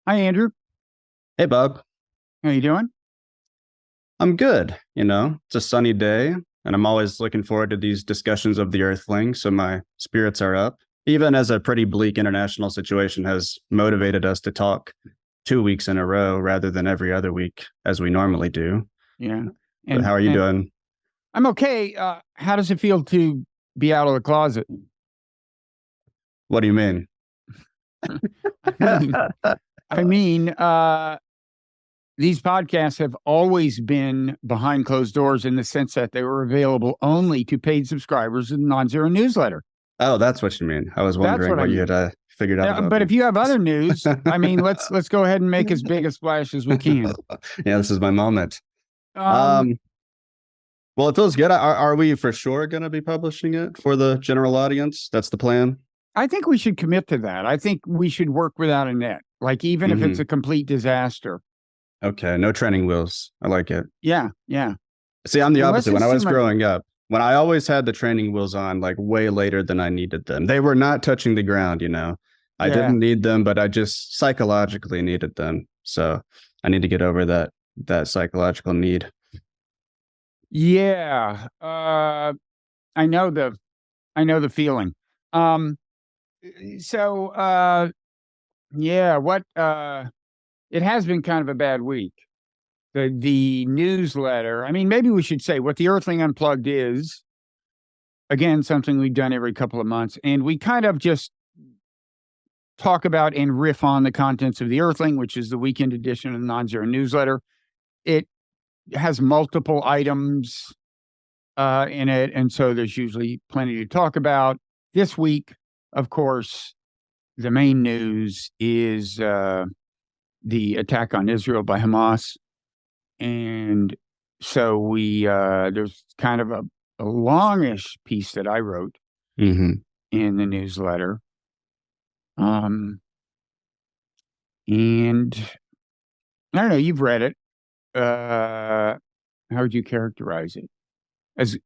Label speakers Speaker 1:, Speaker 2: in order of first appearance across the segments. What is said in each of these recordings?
Speaker 1: Hi, Andrew.
Speaker 2: Hey, Bob.
Speaker 1: How you doing?
Speaker 2: I'm good. It's a sunny day, and I'm always looking forward to these discussions of the Earthling, so my spirits are up. Even as a pretty bleak international situation has motivated us to talk 2 weeks in a row rather than every other week as we normally do.
Speaker 1: Yeah,
Speaker 2: But
Speaker 1: and
Speaker 2: how are you
Speaker 1: and
Speaker 2: doing?
Speaker 1: I'm okay. How does it feel to be out of the closet?
Speaker 2: What do you mean?
Speaker 1: I mean, I mean, these podcasts have always been behind closed doors in the sense that they were available only to paid subscribers of the Non-Zero newsletter.
Speaker 2: Oh, that's what you mean. I was
Speaker 1: That's
Speaker 2: wondering
Speaker 1: what I
Speaker 2: what you
Speaker 1: mean.
Speaker 2: had figured out about
Speaker 1: But
Speaker 2: me.
Speaker 1: if you have other news, I mean, let's go ahead and make as big a splash as we can.
Speaker 2: Yeah, this is my moment.
Speaker 1: Um,
Speaker 2: Um, well, it feels good. Are we for sure going to be publishing it for the general audience? That's the plan.
Speaker 1: I think we should commit to that. I think we should work without a net, like even if it's a
Speaker 2: Hmm.
Speaker 1: complete disaster.
Speaker 2: Okay, no training wheels. I like it.
Speaker 1: Yeah, yeah.
Speaker 2: See, I'm the
Speaker 1: Unless
Speaker 2: opposite. When I
Speaker 1: it's too
Speaker 2: was
Speaker 1: much.
Speaker 2: growing up, when I always had the training wheels on, like way later than I needed them. They were not touching the ground. I
Speaker 1: Yeah,
Speaker 2: didn't need them, but I just psychologically needed them. So I need to get over that psychological need.
Speaker 1: yeah. I know the feeling. Um, so yeah. What it has been kind of a bad week. The newsletter. I mean, maybe we should say what the Earthling Unplugged is. Again, something we've done every couple of months, and we kind of just talk about and riff on the contents of the Earthling, which is the weekend edition of the Non-Zero newsletter. It has multiple items in it, and so there's usually plenty to talk about. This week, of course, the main news is the attack on Israel by Hamas, and so we there's kind of a longish piece that I wrote
Speaker 2: Hmm.
Speaker 1: in the newsletter, um, and I don't know. You've read it. How would you characterize it? As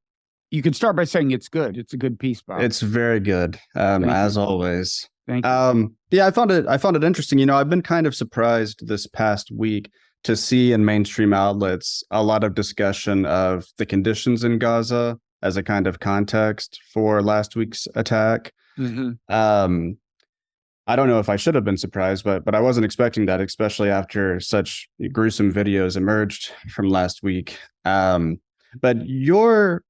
Speaker 1: you could start by saying it's good. It's a good piece, Bob.
Speaker 2: It's very good,
Speaker 1: Thank
Speaker 2: as
Speaker 1: you.
Speaker 2: always.
Speaker 1: Thank you.
Speaker 2: Yeah, I found it interesting. I've been kind of surprised this past week to see in mainstream outlets a lot of discussion of the conditions in Gaza as a kind of context for last week's attack.
Speaker 1: Hmm.
Speaker 2: Um, I don't know if I should have been surprised, but I wasn't expecting that, especially after such gruesome videos emerged from last week. But your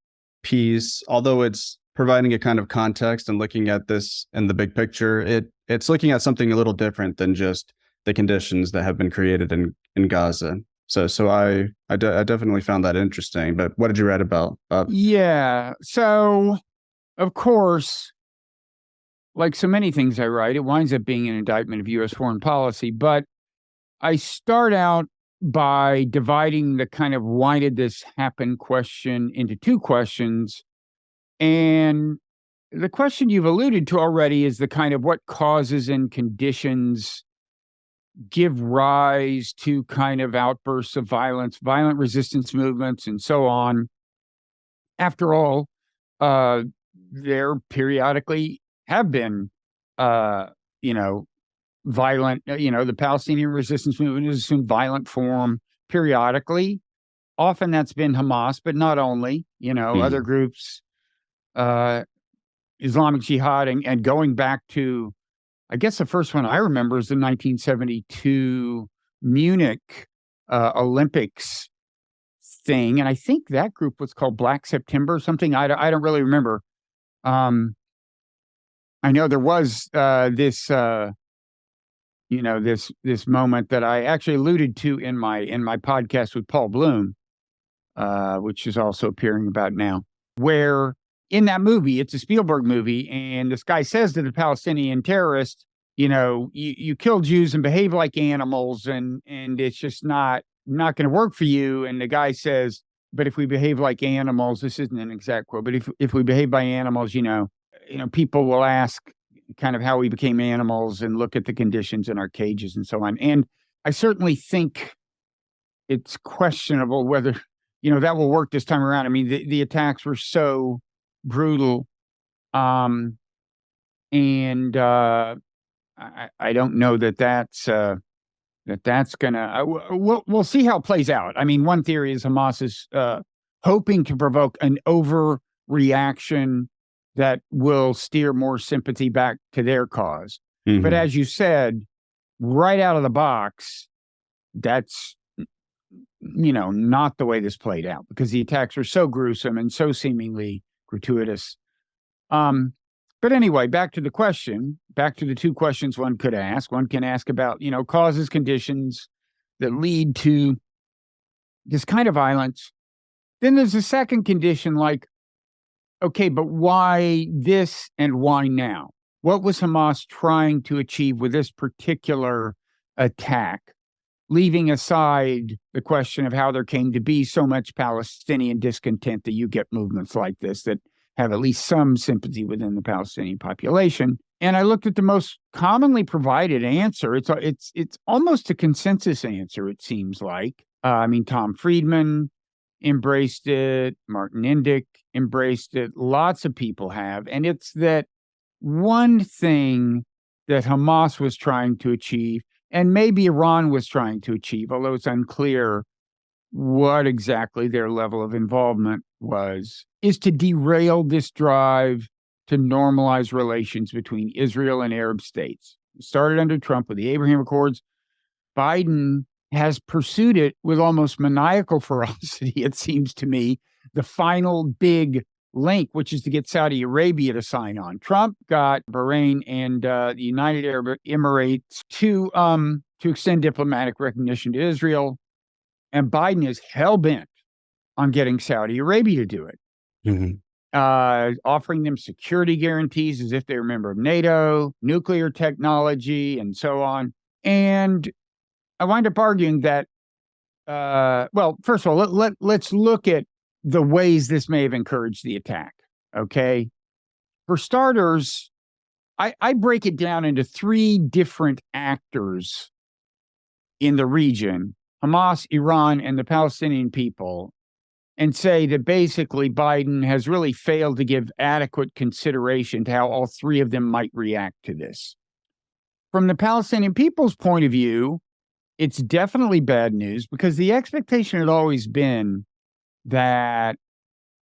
Speaker 2: piece, although it's providing a kind of context and looking at this in the big picture, it's looking at something a little different than just the conditions that have been created in Gaza. So I definitely found that interesting. But what did you write about?
Speaker 1: Yeah. So, of course, like so many things I write, it winds up being an indictment of U.S. foreign policy. But I start out by dividing the kind of why did this happen question into two questions. And the question you've alluded to already is the kind of what causes and conditions give rise to kind of outbursts of violence, violent resistance movements, and so on. After all, uh, there periodically have been, uh, you know, violent, the Palestinian resistance movement has assumed violent form periodically. Often that's been Hamas, but not only, other
Speaker 2: Mhm.
Speaker 1: groups, uh, Islamic Jihad, and going back to, I guess the first one I remember is the 1972 Munich Olympics thing. And I think that group was called Black September or something. I don't really remember. Um, I know there was this moment that I actually alluded to in my podcast with Paul Bloom, which is also appearing about now, where in that movie, it's a Spielberg movie, and this guy says to the Palestinian terrorist, you kill Jews and behave like animals, and it's just not going to work for you. And the guy says, but if we behave like animals, this isn't an exact quote, but if we behave by animals, people will ask kind of how we became animals and look at the conditions in our cages and so on. And I certainly think it's questionable whether that will work this time around. I mean, the attacks were so brutal, um, and I don't know that that's that's gonna. We'll see how it plays out. I mean, one theory is Hamas is hoping to provoke an overreaction that will steer more sympathy back to their cause. But as you said, right out of the box, that's not the way this played out, because the attacks were so gruesome and so seemingly gratuitous. But anyway, back to the question, back to the two questions one could ask. One can ask about, causes, conditions that lead to this kind of violence. Then there's a second condition, like, okay, but why this and why now? What was Hamas trying to achieve with this particular attack? Leaving aside the question of how there came to be so much Palestinian discontent that you get movements like this that have at least some sympathy within the Palestinian population. And I looked at the most commonly provided answer. It's almost a consensus answer, it seems like. Tom Friedman embraced it. Martin Indyk embraced it. Lots of people have. And it's that one thing that Hamas was trying to achieve, and maybe Iran was trying to achieve, although it's unclear what exactly their level of involvement was, is to derail this drive to normalize relations between Israel and Arab states. It started under Trump with the Abraham Accords. Biden has pursued it with almost maniacal ferocity, it seems to me, the final big link, which is to get Saudi Arabia to sign on. Trump got Bahrain and the United Arab Emirates to extend diplomatic recognition to Israel, and Biden is hell-bent on getting Saudi Arabia to do it, offering them security guarantees as if they're a member of NATO, nuclear technology, and so on. And I wind up arguing that, first of all, let's look at the ways this may have encouraged the attack, okay? For starters, I break it down into three different actors in the region, Hamas, Iran, and the Palestinian people, and say that basically Biden has really failed to give adequate consideration to how all three of them might react to this. From the Palestinian people's point of view, it's definitely bad news, because the expectation had always been that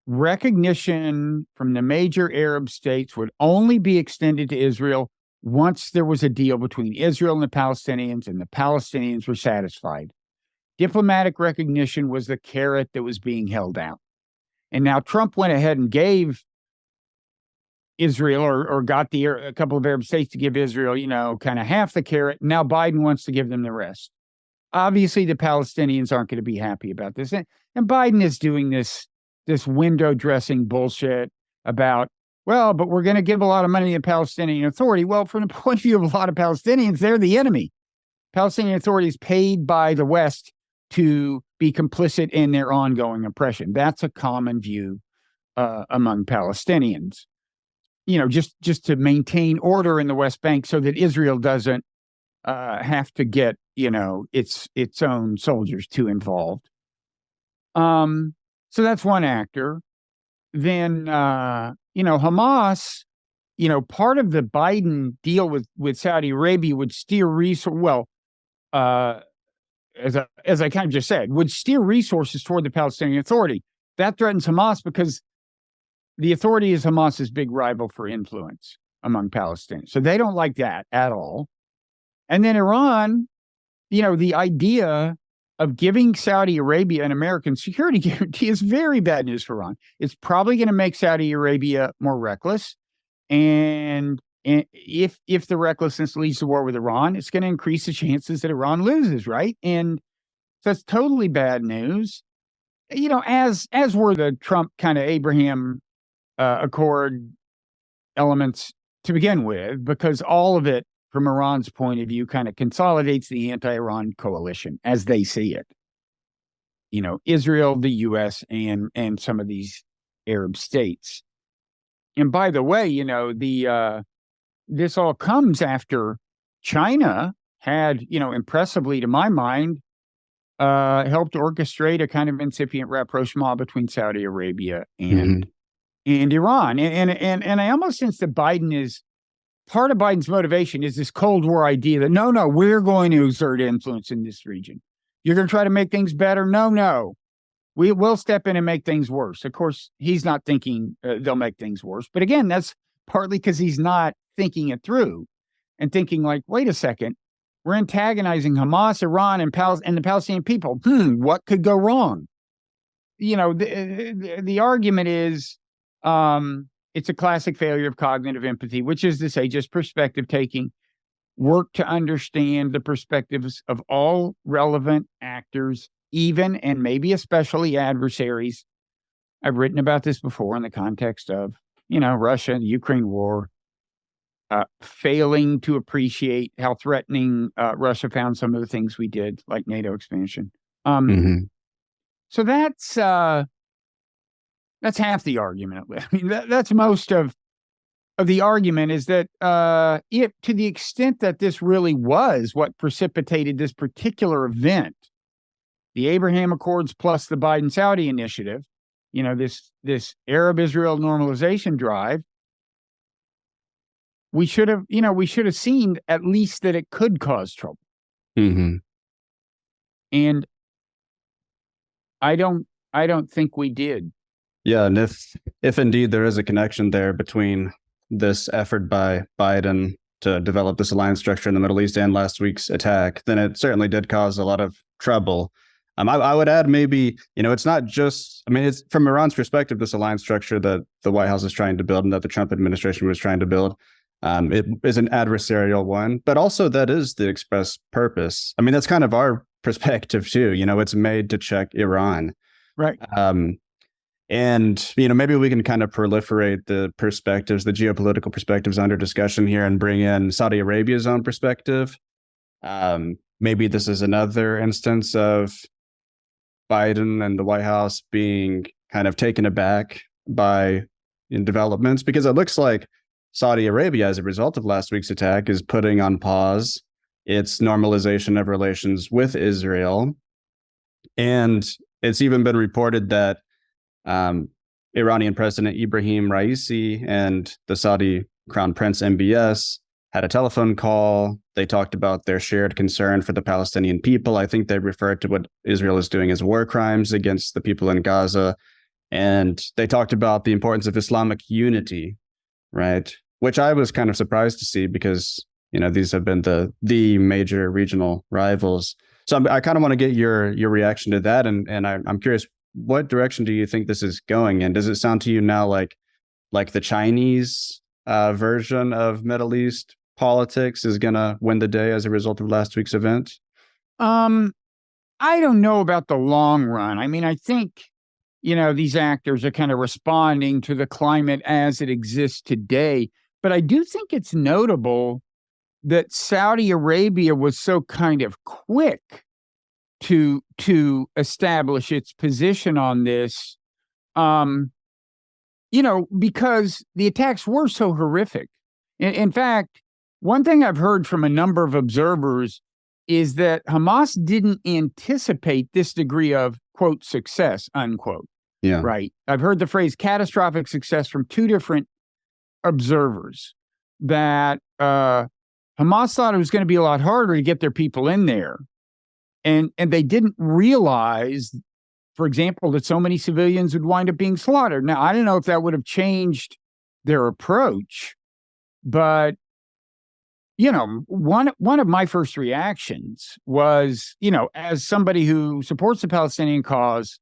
Speaker 1: recognition from the major Arab states would only be extended to Israel once there was a deal between Israel and the Palestinians were satisfied. Diplomatic recognition was the carrot that was being held out. And now Trump went ahead and gave Israel, or got a couple of Arab states to give Israel, kind of half the carrot. Now Biden wants to give them the rest. Obviously, the Palestinians aren't going to be happy about this. And Biden is doing this window dressing bullshit about, but we're going to give a lot of money to the Palestinian Authority. Well, from the point of view of a lot of Palestinians, they're the enemy. Palestinian Authority is paid by the West to be complicit in their ongoing oppression. That's a common view among Palestinians. Just to maintain order in the West Bank so that Israel doesn't have to get, its own soldiers too involved. So that's one actor. Then, Hamas, part of the Biden deal with Saudi Arabia would steer as I kind of just said, would steer resources toward the Palestinian Authority. That threatens Hamas because the Authority is Hamas's big rival for influence among Palestinians. So they don't like that at all. And then Iran, the idea of giving Saudi Arabia an American security guarantee is very bad news for Iran. It's probably going to make Saudi Arabia more reckless. And if the recklessness leads to war with Iran, it's going to increase the chances that Iran loses, right? And so it's totally bad news. As were the Trump kind of Abraham Accord elements to begin with, because all of it, from Iran's point of view, kind of consolidates the anti-Iran coalition as they see it. Israel, the U.S., and some of these Arab states. And by the way, this all comes after China had, impressively to my mind, helped orchestrate a kind of incipient rapprochement between Saudi Arabia and Iran. And I almost sense that Biden is part of Biden's motivation is this Cold War idea that, no, we're going to exert influence in this region. You're going to try to make things better? No. We will step in and make things worse. Of course, he's not thinking they'll make things worse. But again, that's partly because he's not thinking it through and thinking like, wait a second, we're antagonizing Hamas, Iran, and the Palestinian people. What could go wrong? The argument is it's a classic failure of cognitive empathy, which is to say just perspective taking, work to understand the perspectives of all relevant actors, even and maybe especially adversaries. I've written about this before in the context of, Russia and the Ukraine war, failing to appreciate how threatening Russia found some of the things we did, like NATO expansion. So that's half the argument. I mean, that's most of the argument is that if to the extent that this really was what precipitated this particular event, the Abraham Accords plus the Biden-Saudi initiative, this Arab-Israel normalization drive, we should have seen at least that it could cause trouble. And I don't think we did.
Speaker 2: Yeah, and if indeed there is a connection there between this effort by Biden to develop this alliance structure in the Middle East and last week's attack, then it certainly did cause a lot of trouble. I would add maybe, it's not just, it's from Iran's perspective, this alliance structure that the White House is trying to build and that the Trump administration was trying to build. It is an adversarial one, but also that is the express purpose. That's kind of our perspective too. It's made to check Iran.
Speaker 1: Right.
Speaker 2: And, maybe we can kind of proliferate the perspectives, the geopolitical perspectives under discussion here and bring in Saudi Arabia's own perspective. Maybe this is another instance of Biden and the White House being kind of taken aback by developments, because it looks like Saudi Arabia, as a result of last week's attack, is putting on pause its normalization of relations with Israel. And it's even been reported that Iranian President Ibrahim Raisi and the Saudi Crown Prince MBS had a telephone call. They talked about their shared concern for the Palestinian people. I think they referred to what Israel is doing as war crimes against the people in Gaza. And they talked about the importance of Islamic unity, right? Which I was kind of surprised to see because, these have been the major regional rivals. So I kind of want to get your reaction to that. And I'm curious, what direction do you think this is going in? Does it sound to you now like the Chinese version of Middle East politics is going to win the day as a result of last week's event?
Speaker 1: I don't know about the long run. I think, these actors are kind of responding to the climate as it exists today. But I do think it's notable that Saudi Arabia was so kind of quick to establish its position on this, because the attacks were so horrific. In fact, one thing I've heard from a number of observers is that Hamas didn't anticipate this degree of, quote, success, unquote.
Speaker 2: Yeah.
Speaker 1: Right. I've heard the phrase catastrophic success from two different observers, that Hamas thought it was going to be a lot harder to get their people in there. And they didn't realize, for example, that so many civilians would wind up being slaughtered. Now, I don't know if that would have changed their approach, but, one of my first reactions was, as somebody who supports the Palestinian cause,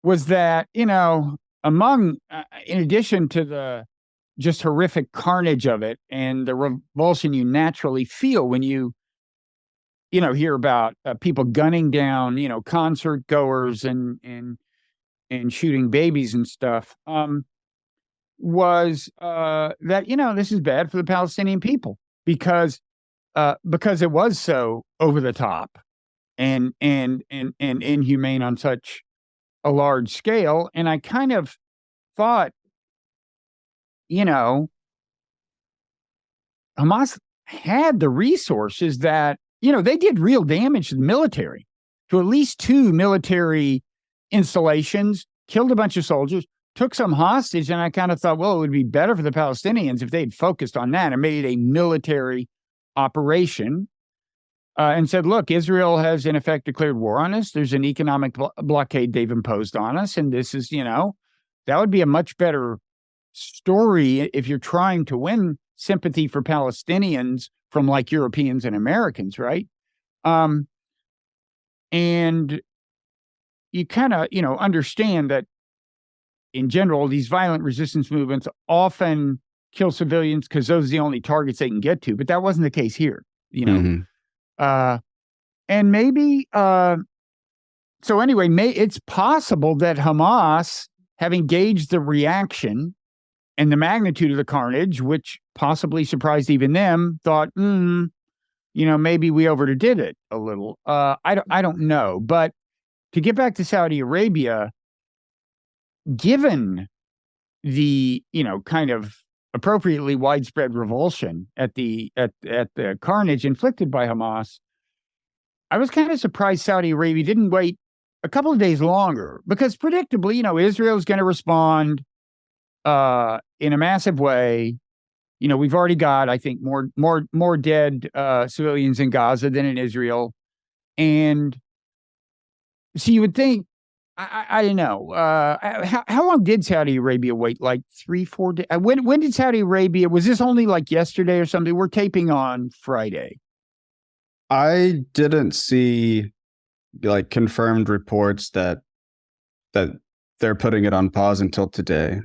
Speaker 1: was that, in addition to the just horrific carnage of it and the revulsion you naturally feel when you hear about people gunning down, concert goers and shooting babies and stuff, was that, this is bad for the Palestinian people because it was so over the top and inhumane on such a large scale. And I kind of thought, Hamas had the resources that, they did real damage to the military, to at least 2 military installations, killed a bunch of soldiers, took some hostage, and I kind of thought, well, it would be better for the Palestinians if they'd focused on that and made it a military operation, and said, look, Israel has in effect declared war on us. There's an economic blockade they've imposed on us. And this is, that would be a much better story if you're trying to win sympathy for Palestinians from like Europeans and Americans, right? And you kind of, understand that in general, these violent resistance movements often kill civilians because those are the only targets they can get to. But that wasn't the case here,
Speaker 2: Mm-hmm.
Speaker 1: And maybe, so anyway, it's possible that Hamas, having gauged the reaction and the magnitude of the carnage, which possibly surprised even them, thought, maybe we overdid it a little. I don't know. But to get back to Saudi Arabia, given the, kind of appropriately widespread revulsion at the carnage inflicted by Hamas, I was kind of surprised Saudi Arabia didn't wait a couple of days longer, because predictably, Israel's going to respond in a massive way. We've already got, I think, more dead civilians in Gaza than in Israel, and so you would think, I don't know, how long did Saudi Arabia wait? Like 3-4 days? When did Saudi Arabia? Was this only like yesterday or something? We're taping on Friday.
Speaker 2: I didn't see like confirmed reports that they're putting it on pause until today.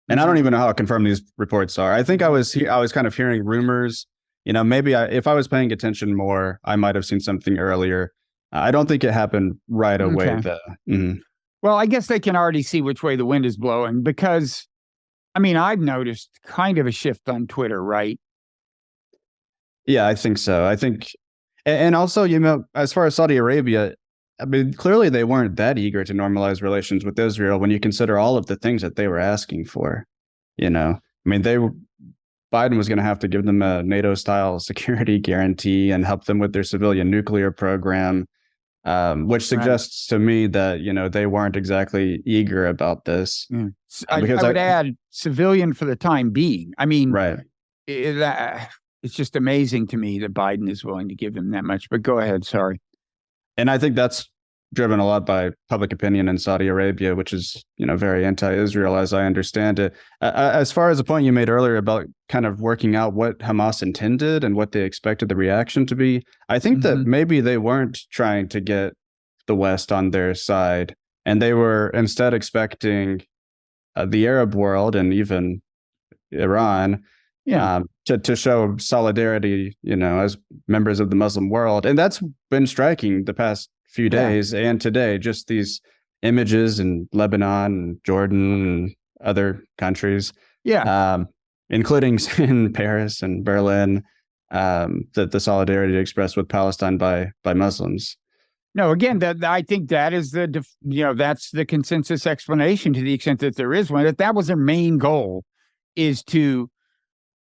Speaker 2: And I don't even know how confirmed these reports are. I think I was kind of hearing rumors. Maybe if I was paying attention more, I might have seen something earlier. I don't think it happened right away.
Speaker 1: Okay. Well, I guess they can already see which way the wind is blowing, because, I've noticed kind of a shift on Twitter, right?
Speaker 2: Yeah, I think so. I think, and also, as far as Saudi Arabia, clearly they weren't that eager to normalize relations with Israel when you consider all of the things that they were asking for. Biden was going to have to give them a NATO-style security guarantee and help them with their civilian nuclear program, which suggests to me that, they weren't exactly eager about this.
Speaker 1: I would add civilian for the time being.
Speaker 2: Right.
Speaker 1: It's just amazing to me that Biden is willing to give them that much. But go ahead. Sorry.
Speaker 2: And I think that's driven a lot by public opinion in Saudi Arabia, which is, very anti-Israel, as I understand it. As far as the point you made earlier about kind of working out what Hamas intended and what they expected the reaction to be, I think that maybe they weren't trying to get the West on their side, and they were instead expecting the Arab world and even Iran to show solidarity, as members of the Muslim world. And that's been striking the past few days and today, just these images in Lebanon and Jordan and other countries, including in Paris and Berlin, the solidarity expressed with Palestine by Muslims.
Speaker 1: No, again, that I think that is that's the consensus explanation, to the extent that there is one, that was their main goal, is to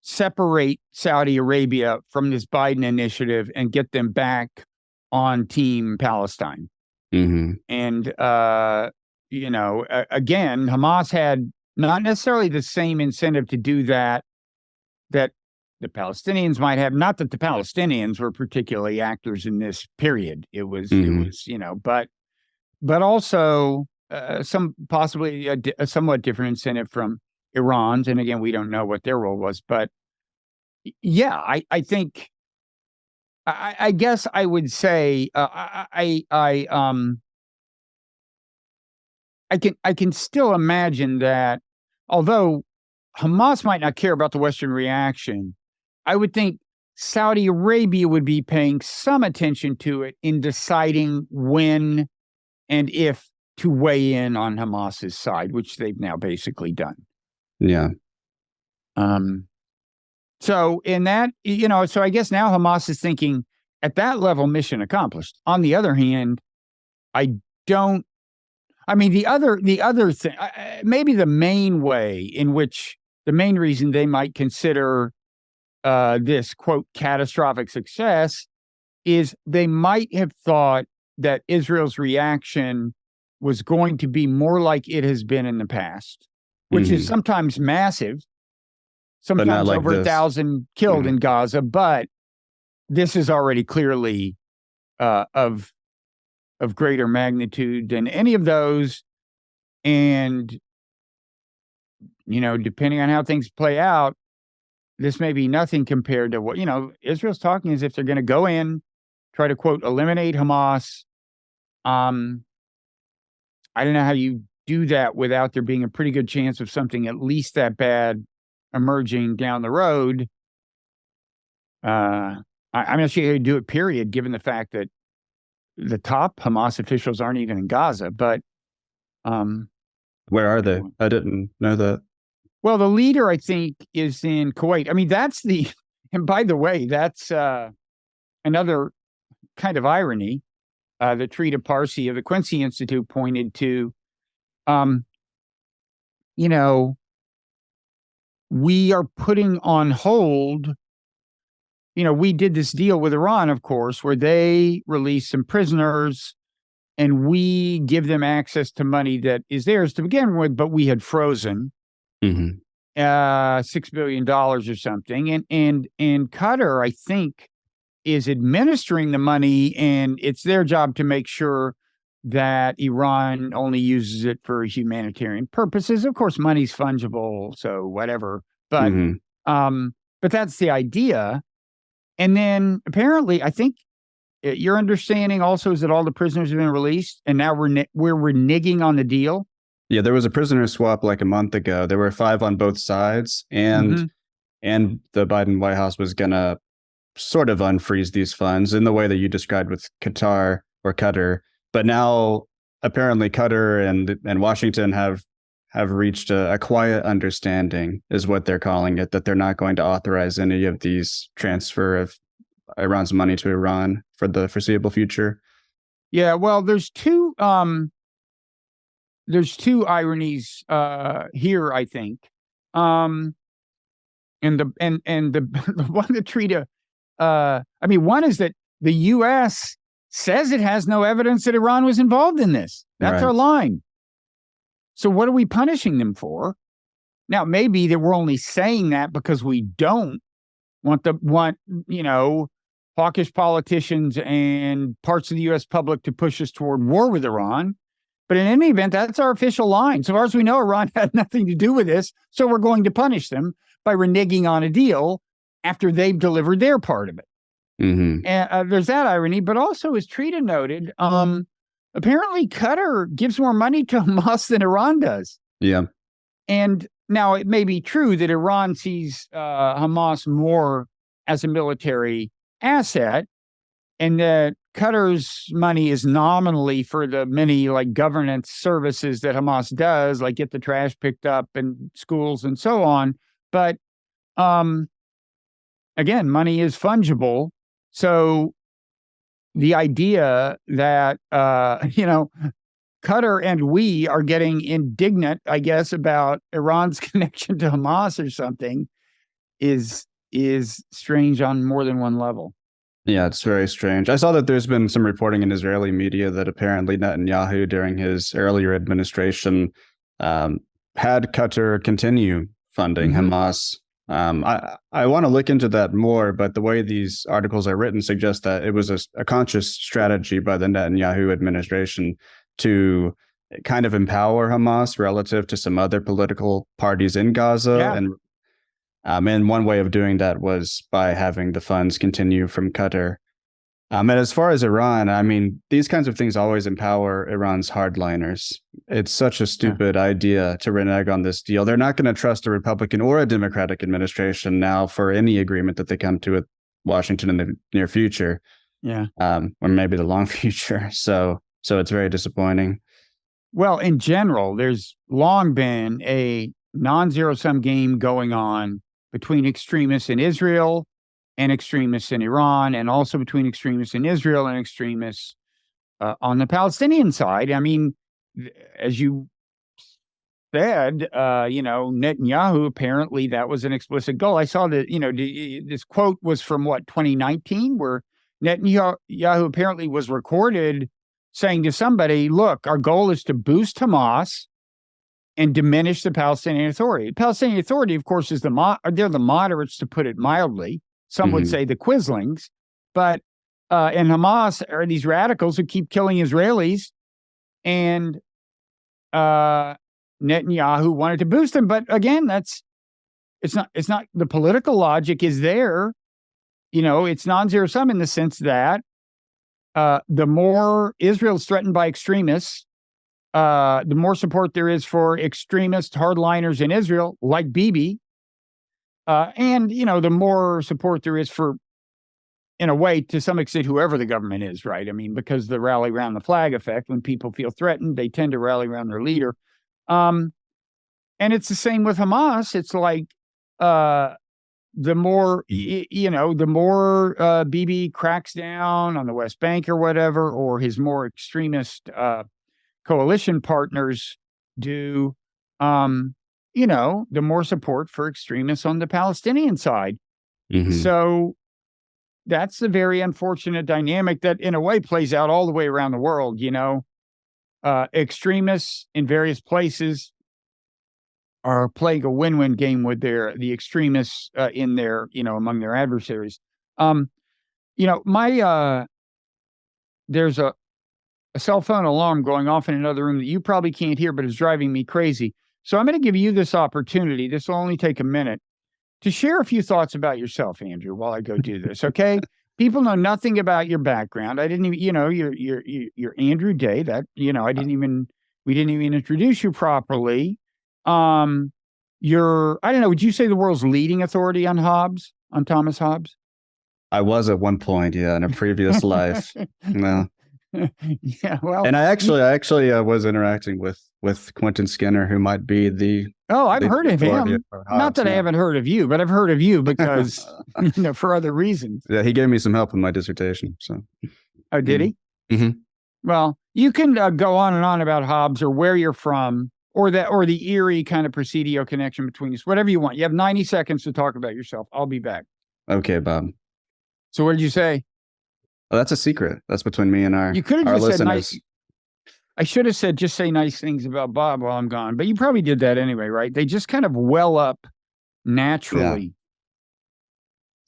Speaker 1: separate Saudi Arabia from this Biden initiative and get them back on Team Palestine. And, again, Hamas had not necessarily the same incentive to do that the Palestinians might have. Not that the Palestinians were particularly actors in this period. It was, but also some possibly a somewhat different incentive from Iran's. And again, we don't know what their role was, but yeah, I think, I guess I would say, I can still imagine that, although Hamas might not care about the Western reaction, I would think Saudi Arabia would be paying some attention to it in deciding when and if to weigh in on Hamas's side, which they've now basically done.
Speaker 2: Yeah.
Speaker 1: So in that, so I guess now Hamas is thinking, at that level, mission accomplished. On the other hand, the other thing, maybe the main reason they might consider this, quote, catastrophic success, is they might have thought that Israel's reaction was going to be more like it has been in the past, which is sometimes massive, sometimes
Speaker 2: like
Speaker 1: over 1,000 killed in Gaza, but this is already clearly of greater magnitude than any of those. And, depending on how things play out, this may be nothing compared to what, Israel's talking as if they're going to go in, try to, quote, eliminate Hamas. I don't know how you do that without there being a pretty good chance of something at least that bad emerging down the road. I'm not sure how you do it, period, given the fact that the top Hamas officials aren't even in Gaza. But
Speaker 2: where are they? I didn't know that.
Speaker 1: Well, the leader, I think, is in Kuwait. I mean, and by the way, that's another kind of irony. The Trita Parsi of the Quincy Institute pointed to, we are putting on hold. We did this deal with Iran, of course, where they release some prisoners and we give them access to money that is theirs to begin with, but we had frozen $6 billion or something. And Qatar, I think, is administering the money, and it's their job to make sure that Iran only uses it for humanitarian purposes. Of course, money's fungible, so whatever. But that's the idea. And then apparently, I think your understanding also is that all the prisoners have been released, and now we're reneging on the deal.
Speaker 2: Yeah, there was a prisoner swap like a month ago. There were 5 on both sides, and the Biden White House was gonna sort of unfreeze these funds in the way that you described with Qatar. But now apparently Qatar and Washington have reached a quiet understanding, is what they're calling it, that they're not going to authorize any of these transfer of Iran's money to Iran for the foreseeable future.
Speaker 1: Yeah, well, there's two ironies here, I think. And the one that Trita, one is that the U.S. says it has no evidence that Iran was involved in this. That's our line. So what are we punishing them for? Now, maybe that we're only saying that because we don't want hawkish politicians and parts of the U.S. public to push us toward war with Iran. But in any event, that's our official line. So far as we know, Iran had nothing to do with this. So we're going to punish them by reneging on a deal after they've delivered their part of it. And there's that irony. But also, as Trita noted, apparently Qatar gives more money to Hamas than Iran does.
Speaker 2: Yeah.
Speaker 1: And now it may be true that Iran sees Hamas more as a military asset, and that Qatar's money is nominally for the many governance services that Hamas does, like get the trash picked up in schools and so on. But again, money is fungible. So the idea that, Qatar and we are getting indignant, I guess, about Iran's connection to Hamas or something is strange on more than one level.
Speaker 2: Yeah, it's very strange. I saw that there's been some reporting in Israeli media that apparently Netanyahu, during his earlier administration, had Qatar continue funding Hamas. I want to look into that more, but the way these articles are written suggests that it was a conscious strategy by the Netanyahu administration to kind of empower Hamas relative to some other political parties in Gaza.
Speaker 1: Yeah.
Speaker 2: And one way of doing that was by having the funds continue from Qatar. And as far as Iran, these kinds of things always empower Iran's hardliners. It's such a stupid idea to renege on this deal. They're not going to trust a Republican or a Democratic administration now for any agreement that they come to with Washington in the near future.
Speaker 1: Yeah.
Speaker 2: Or maybe the long future. So it's very disappointing.
Speaker 1: Well, in general, there's long been a non-zero-sum game going on between extremists in Israel and extremists in Iran, and also between extremists in Israel and extremists on the Palestinian side. As you said, Netanyahu, apparently that was an explicit goal. I saw that, this quote was from 2019, where Netanyahu apparently was recorded saying to somebody, look, our goal is to boost Hamas and diminish the Palestinian Authority. The Palestinian Authority, of course, is they're the moderates, to put it mildly. Some would say the Quislings, but and Hamas are these radicals who keep killing Israelis, and Netanyahu wanted to boost them. But again, it's not the political logic is there. It's non-zero sum in the sense that the more Israel's threatened by extremists, the more support there is for extremist hardliners in Israel, like Bibi. And, the more support there is for, in a way, to some extent, whoever the government is, right? I mean, because the rally around the flag effect, when people feel threatened, they tend to rally around their leader. And it's the same with Hamas. It's like the more, the more Bibi cracks down on the West Bank or whatever, or his more extremist coalition partners do, the more support for extremists on the Palestinian side. So that's a very unfortunate dynamic that in a way plays out all the way around the world. Extremists in various places are playing a win-win game with the extremists in their, among their adversaries. There's a cell phone alarm going off in another room that you probably can't hear, but is driving me crazy. So I'm going to give you this opportunity. This will only take a minute to share a few thoughts about yourself, Andrew, while I go do this. Okay. People know nothing about your background. I didn't even, you're Andrew Day. That, we didn't even introduce you properly. You're, I don't know, would you say the world's leading authority on Thomas Hobbes?
Speaker 2: I was at one point, in a previous life. No.
Speaker 1: Yeah, well,
Speaker 2: and I actually was interacting with Quentin Skinner, who might be the.
Speaker 1: Oh, I've heard of him. Not that I haven't heard of you, but I've heard of you because for other reasons.
Speaker 2: Yeah, he gave me some help in my dissertation. So.
Speaker 1: Oh, did he?
Speaker 2: Mm-hmm.
Speaker 1: Well, you can go on and on about Hobbes or where you're from, or the eerie kind of Presidio connection between us. Whatever you want. You have 90 seconds to talk about yourself. I'll be back.
Speaker 2: Okay, Bob.
Speaker 1: So what did you say?
Speaker 2: Oh, that's a secret. That's between me and our listeners. You could have just said nice.
Speaker 1: I should have said just say nice things about Bob while I'm gone, but you probably did that anyway, right? They just kind of well up naturally.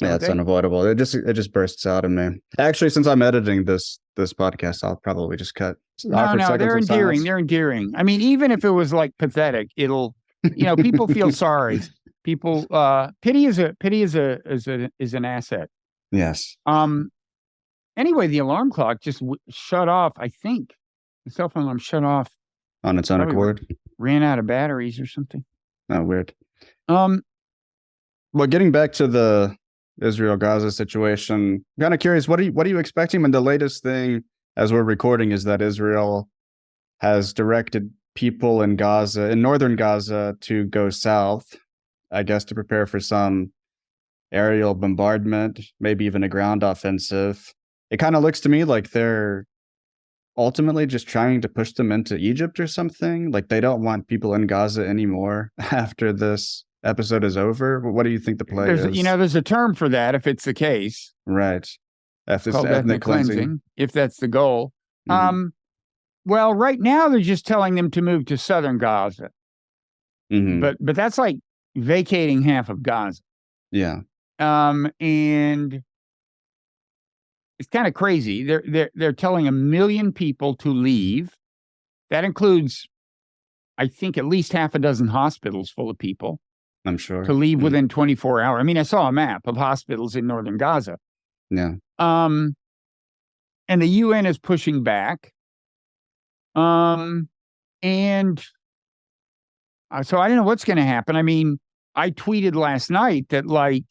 Speaker 2: Yeah, it's unavoidable. It just bursts out in me. Actually, since I'm editing this podcast, I'll probably just cut.
Speaker 1: No, they're endearing. They're endearing. I mean, even if it was like pathetic, it'll, people feel sorry. People, pity is an asset.
Speaker 2: Yes.
Speaker 1: Anyway, the alarm clock just shut off. I think the cell phone alarm shut off
Speaker 2: on its own accord.
Speaker 1: Ran out of batteries or something.
Speaker 2: Oh, weird. Well, getting back to the Israel-Gaza situation, I'm kind of curious. What are you expecting? And the latest thing, as we're recording, is that Israel has directed people in northern Gaza, to go south, I guess, to prepare for some aerial bombardment, maybe even a ground offensive. It kind of looks to me like they're ultimately just trying to push them into Egypt or something. Like they don't want people in Gaza anymore after this episode is over. What do you think the play is?
Speaker 1: There's a term for that if it's the case.
Speaker 2: Right.
Speaker 1: It's called ethnic cleansing, if that's the goal. Mm-hmm. Well, right now they're just telling them to move to southern Gaza. Mm-hmm. But that's like vacating half of Gaza.
Speaker 2: Yeah.
Speaker 1: And it's kind of crazy. They're telling 1 million people to leave. That includes, I think, at least half a dozen hospitals full of people.
Speaker 2: I'm sure.
Speaker 1: To leave within 24 hours. I mean, I saw a map of hospitals in northern Gaza.
Speaker 2: Yeah.
Speaker 1: And the UN is pushing back. And so I don't know what's going to happen. I mean, I tweeted last night that, like,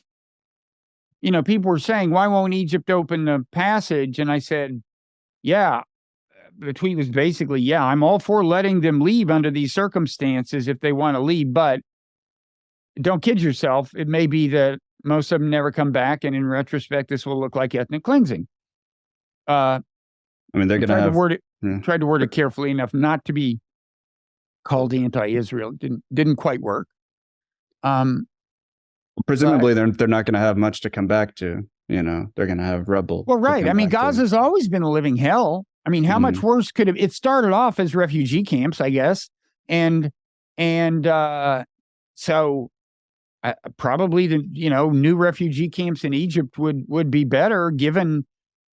Speaker 1: people were saying, why won't Egypt open the passage? And I said, yeah, the tweet was basically, yeah, I'm all for letting them leave under these circumstances if they want to leave, but don't kid yourself. It may be that most of them never come back. And in retrospect, this will look like ethnic cleansing.
Speaker 2: I mean, they're going to have
Speaker 1: tried to word it carefully enough not to be called anti-Israel. Didn't quite work.
Speaker 2: Presumably, they're not going to have much to come back to. They're going to have rubble.
Speaker 1: Well, right. I mean, Gaza's always been a living hell. I mean, how much worse could it? It started off as refugee camps, I guess, and And so probably the new refugee camps in Egypt would be better, given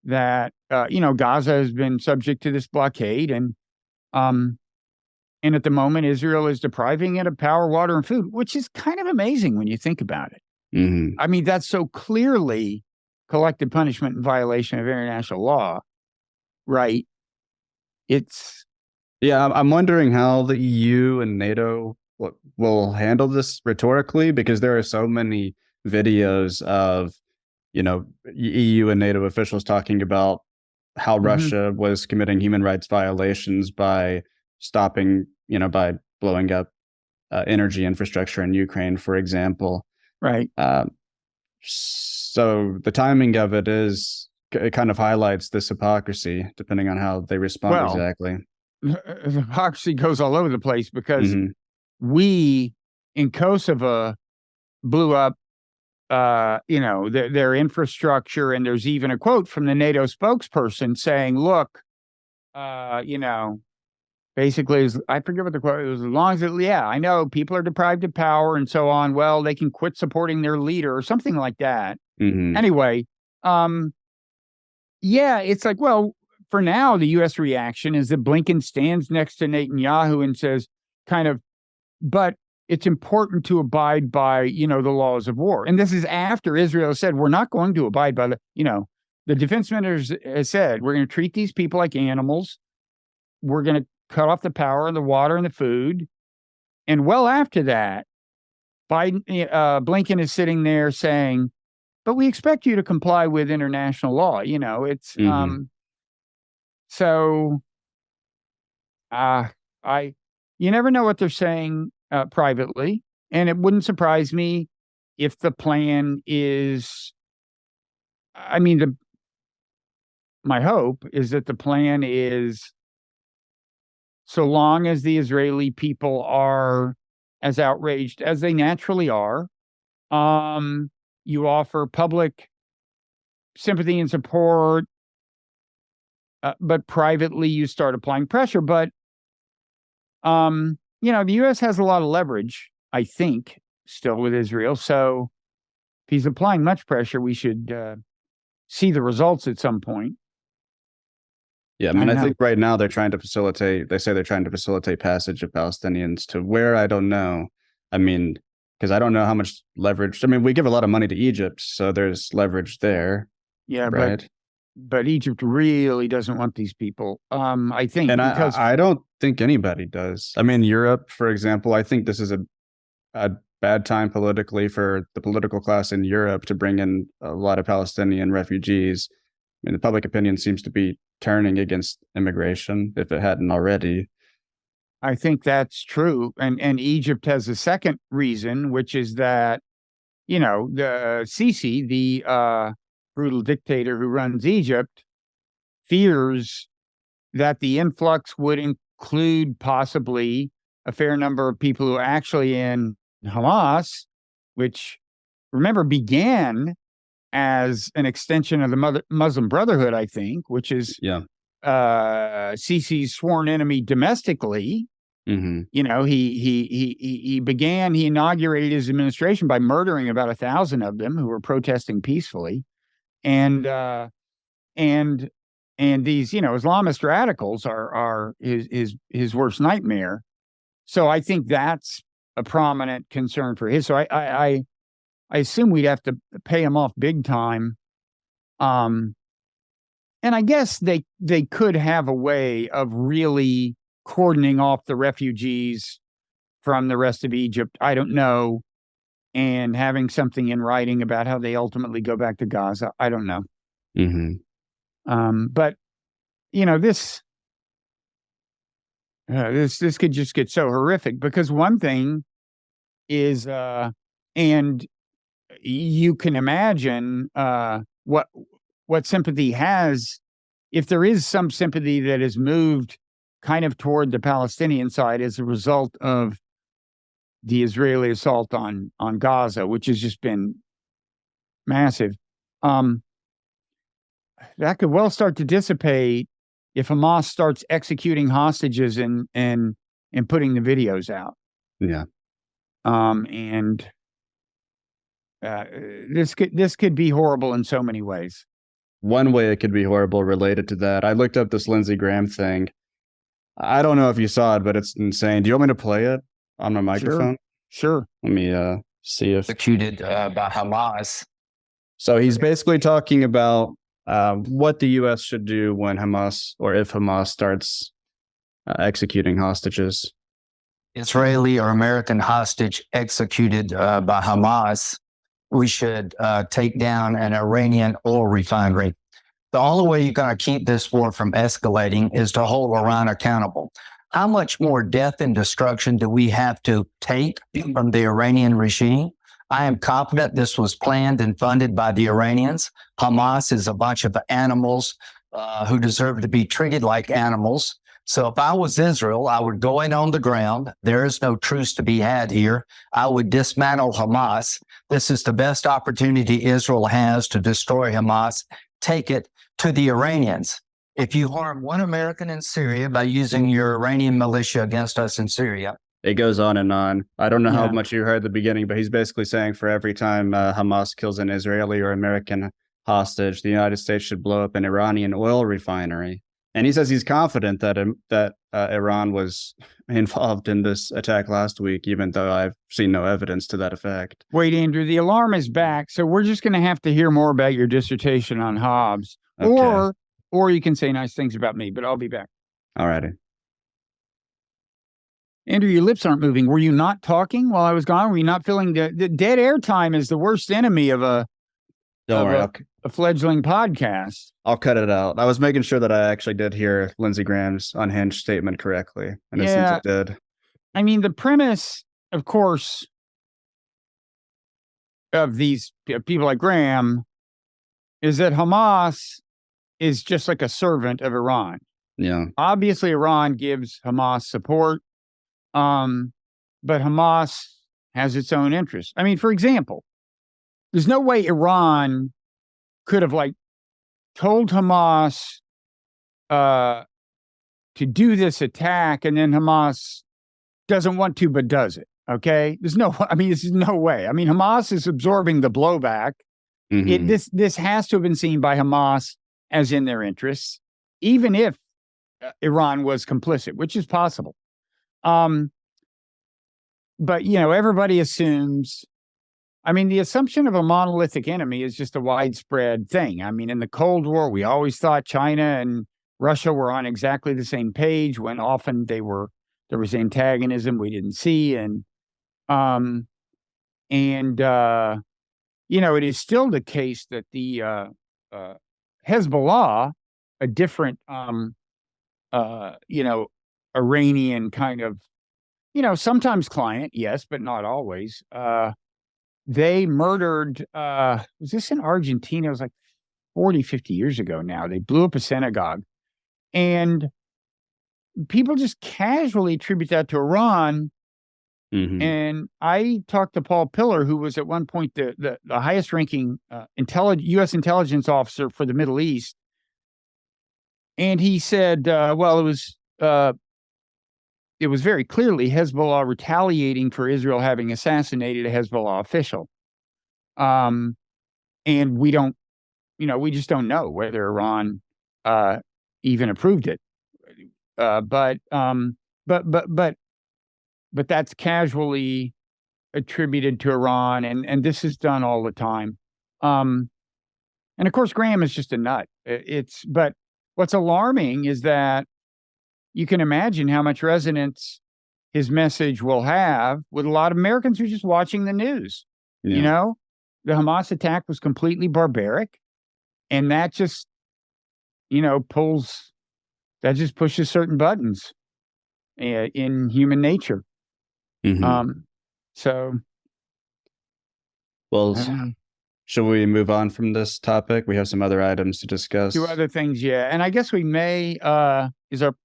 Speaker 1: that Gaza has been subject to this blockade, and at the moment Israel is depriving it of power, water, and food, which is kind of amazing when you think about it.
Speaker 2: Mm-hmm.
Speaker 1: I mean, that's so clearly collective punishment in violation of international law, right? It's
Speaker 2: Yeah, I'm wondering how the EU and NATO will handle this rhetorically, because there are so many videos of, EU and NATO officials talking about how
Speaker 1: mhm,
Speaker 2: Russia was committing human rights violations by stopping, by blowing up energy infrastructure in Ukraine, for example.
Speaker 1: right.
Speaker 2: Um, so the timing of it kind of highlights this hypocrisy, depending on how they respond
Speaker 1: Well,
Speaker 2: exactly.
Speaker 1: the hypocrisy goes all over the place because
Speaker 2: Hmm.
Speaker 1: we in Kosovo blew up their infrastructure, and there's even a quote from the NATO spokesperson saying, look, basically, I forget what the quote was, as long as I know people are deprived of power and so on, well, they can quit supporting their leader or something like that.
Speaker 2: Hmm.
Speaker 1: Anyway, yeah, it's like, well, for now, the U.S. reaction is that Blinken stands next to Netanyahu and says, kind of, but it's important to abide by, the laws of war. And this is after Israel said, we're not going to abide by the defense minister has said, we're going to treat these people like animals. We're going to cut off the power and the water and the food. And well after that, Blinken is sitting there saying, but we expect you to comply with international law. It's
Speaker 2: Hmm.
Speaker 1: so I you never know what they're saying privately, and it wouldn't surprise me if the plan is. I mean, my hope is that the plan is, so long as the Israeli people are as outraged as they naturally are, you offer public sympathy and support, but privately you start applying pressure. But the U.S. has a lot of leverage, I think, still with Israel. So if he's applying much pressure, we should see the results at some point.
Speaker 2: Yeah, I
Speaker 1: I
Speaker 2: mean,
Speaker 1: don't
Speaker 2: I
Speaker 1: know.
Speaker 2: think right now they say they're trying to facilitate passage of Palestinians to where, I don't know. I mean, because I don't know how much leverage. I mean, we give a lot of money to Egypt, so there's leverage there,
Speaker 1: Yeah, but
Speaker 2: right?
Speaker 1: Egypt really doesn't want these people. I think
Speaker 2: And
Speaker 1: because
Speaker 2: I don't think anybody does. I mean, Europe, for example, I think this is a bad time politically for the political class in Europe to bring in a lot of Palestinian refugees. I mean, the public opinion seems to be turning against immigration, if it hadn't already.
Speaker 1: I think that's true, and Egypt has a second reason, which is that the Sisi, the brutal dictator who runs Egypt, fears that the influx would include possibly a fair number of people who are actually in Hamas, which, remember, began as an extension of the Muslim Brotherhood, I think, which is
Speaker 2: Yeah.
Speaker 1: Sisi's sworn enemy domestically.
Speaker 2: Hmm.
Speaker 1: He inaugurated his administration by murdering about 1,000 of them who were protesting peacefully, and and these Islamist radicals are his worst nightmare. So I think that's a prominent concern for his. So I assume we'd have to pay him off big time. Um, and I guess they could have a way of really cordoning off the refugees from the rest of Egypt. I don't know, and having something in writing about how they ultimately go back to Gaza. I don't know.
Speaker 2: Hmm.
Speaker 1: But this this could just get so horrific, because one thing is, and you can imagine what sympathy has, if there is some sympathy that is moved kind of toward the Palestinian side as a result of the Israeli assault on Gaza, which has just been massive. Um, that could well start to dissipate if Hamas starts executing hostages and putting the videos out.
Speaker 2: Yeah.
Speaker 1: And this could be horrible in so many ways.
Speaker 2: One way it could be horrible related to that, I looked up this Lindsey Graham thing. I don't know if you saw it, but it's insane. Do you want me to play it on my microphone?
Speaker 1: Sure.
Speaker 2: Let me see if.
Speaker 3: Executed by Hamas.
Speaker 2: So he's basically talking about what the U.S. should do when Hamas, or if Hamas starts executing hostages.
Speaker 3: Israeli or American hostage executed by Hamas. We should take down an Iranian oil refinery. The only way you're going to keep this war from escalating is to hold Iran accountable. How much more death and destruction do we have to take from the Iranian regime? I am confident this was planned and funded by the Iranians. Hamas is a bunch of animals who deserve to be treated like animals. So if I was Israel, I would go in on the ground. There is no truce to be had here. I would dismantle Hamas. This is the best opportunity Israel has to destroy Hamas. Take it to the Iranians. If you harm one American in Syria by using your Iranian militia against us in Syria.
Speaker 2: It goes on and on. I don't know how
Speaker 1: Yeah.
Speaker 2: much you heard at the beginning, but he's basically saying for every time Hamas kills an Israeli or American hostage, the United States should blow up an Iranian oil refinery. And he says he's confident that Iran was involved in this attack last week, even though I've seen no evidence to that effect.
Speaker 1: Wait, Andrew, the alarm is back. So we're just going to have to hear more about your dissertation on Hobbes.
Speaker 2: Okay.
Speaker 1: Or you can say nice things about me, but I'll be back.
Speaker 2: All righty.
Speaker 1: Andrew, your lips aren't moving. Were you not talking while I was gone? Were you not feeling the dead air time is the worst enemy of a
Speaker 2: Don't worry.
Speaker 1: a fledgling podcast?
Speaker 2: I'll cut it out. I was making sure that I actually did hear Lindsey Graham's unhinged statement correctly, and it seems
Speaker 1: Yeah.
Speaker 2: it did.
Speaker 1: I mean, the premise, of course, of these people like Graham is that Hamas is just like a servant of Iran.
Speaker 2: Yeah.
Speaker 1: Obviously, Iran gives Hamas support, but Hamas has its own interests. I mean, for example, there's no way Iran could have told Hamas to do this attack, and then Hamas doesn't want to, but does it. Okay, there's no way. I mean, Hamas is absorbing the blowback.
Speaker 2: Mhm.
Speaker 1: This has to have been seen by Hamas as in their interests, even if Iran was complicit, which is possible. But everybody assumes. I mean, the assumption of a monolithic enemy is just a widespread thing. I mean, in the Cold War, we always thought China and Russia were on exactly the same page, when often there was antagonism we didn't see, and it is still the case that the Hezbollah, a different Iranian kind of sometimes client, yes, but not always. They murdered, was this in Argentina? It was like 40, 50 years ago now. They blew up a synagogue. And people just casually attribute that to Iran.
Speaker 2: Mhm.
Speaker 1: And I talked to Paul Pillar, who was at one point the highest ranking U.S. intelligence officer for the Middle East. And he said, it was very clearly Hezbollah retaliating for Israel having assassinated a Hezbollah official. And we just don't know whether Iran even approved it. But that's casually attributed to Iran, and this is done all the time. And of course, Graham is just a nut. But what's alarming is that you can imagine how much resonance his message will have with a lot of Americans who are just watching the news.
Speaker 2: Yeah.
Speaker 1: The Hamas attack was completely barbaric, and that just, pushes certain buttons in human nature.
Speaker 2: Mhm.
Speaker 1: So,
Speaker 2: Well,
Speaker 1: I don't know.
Speaker 2: should we move on from this topic? We have some other items to discuss.
Speaker 1: Two other things, yeah. And I guess we may, is our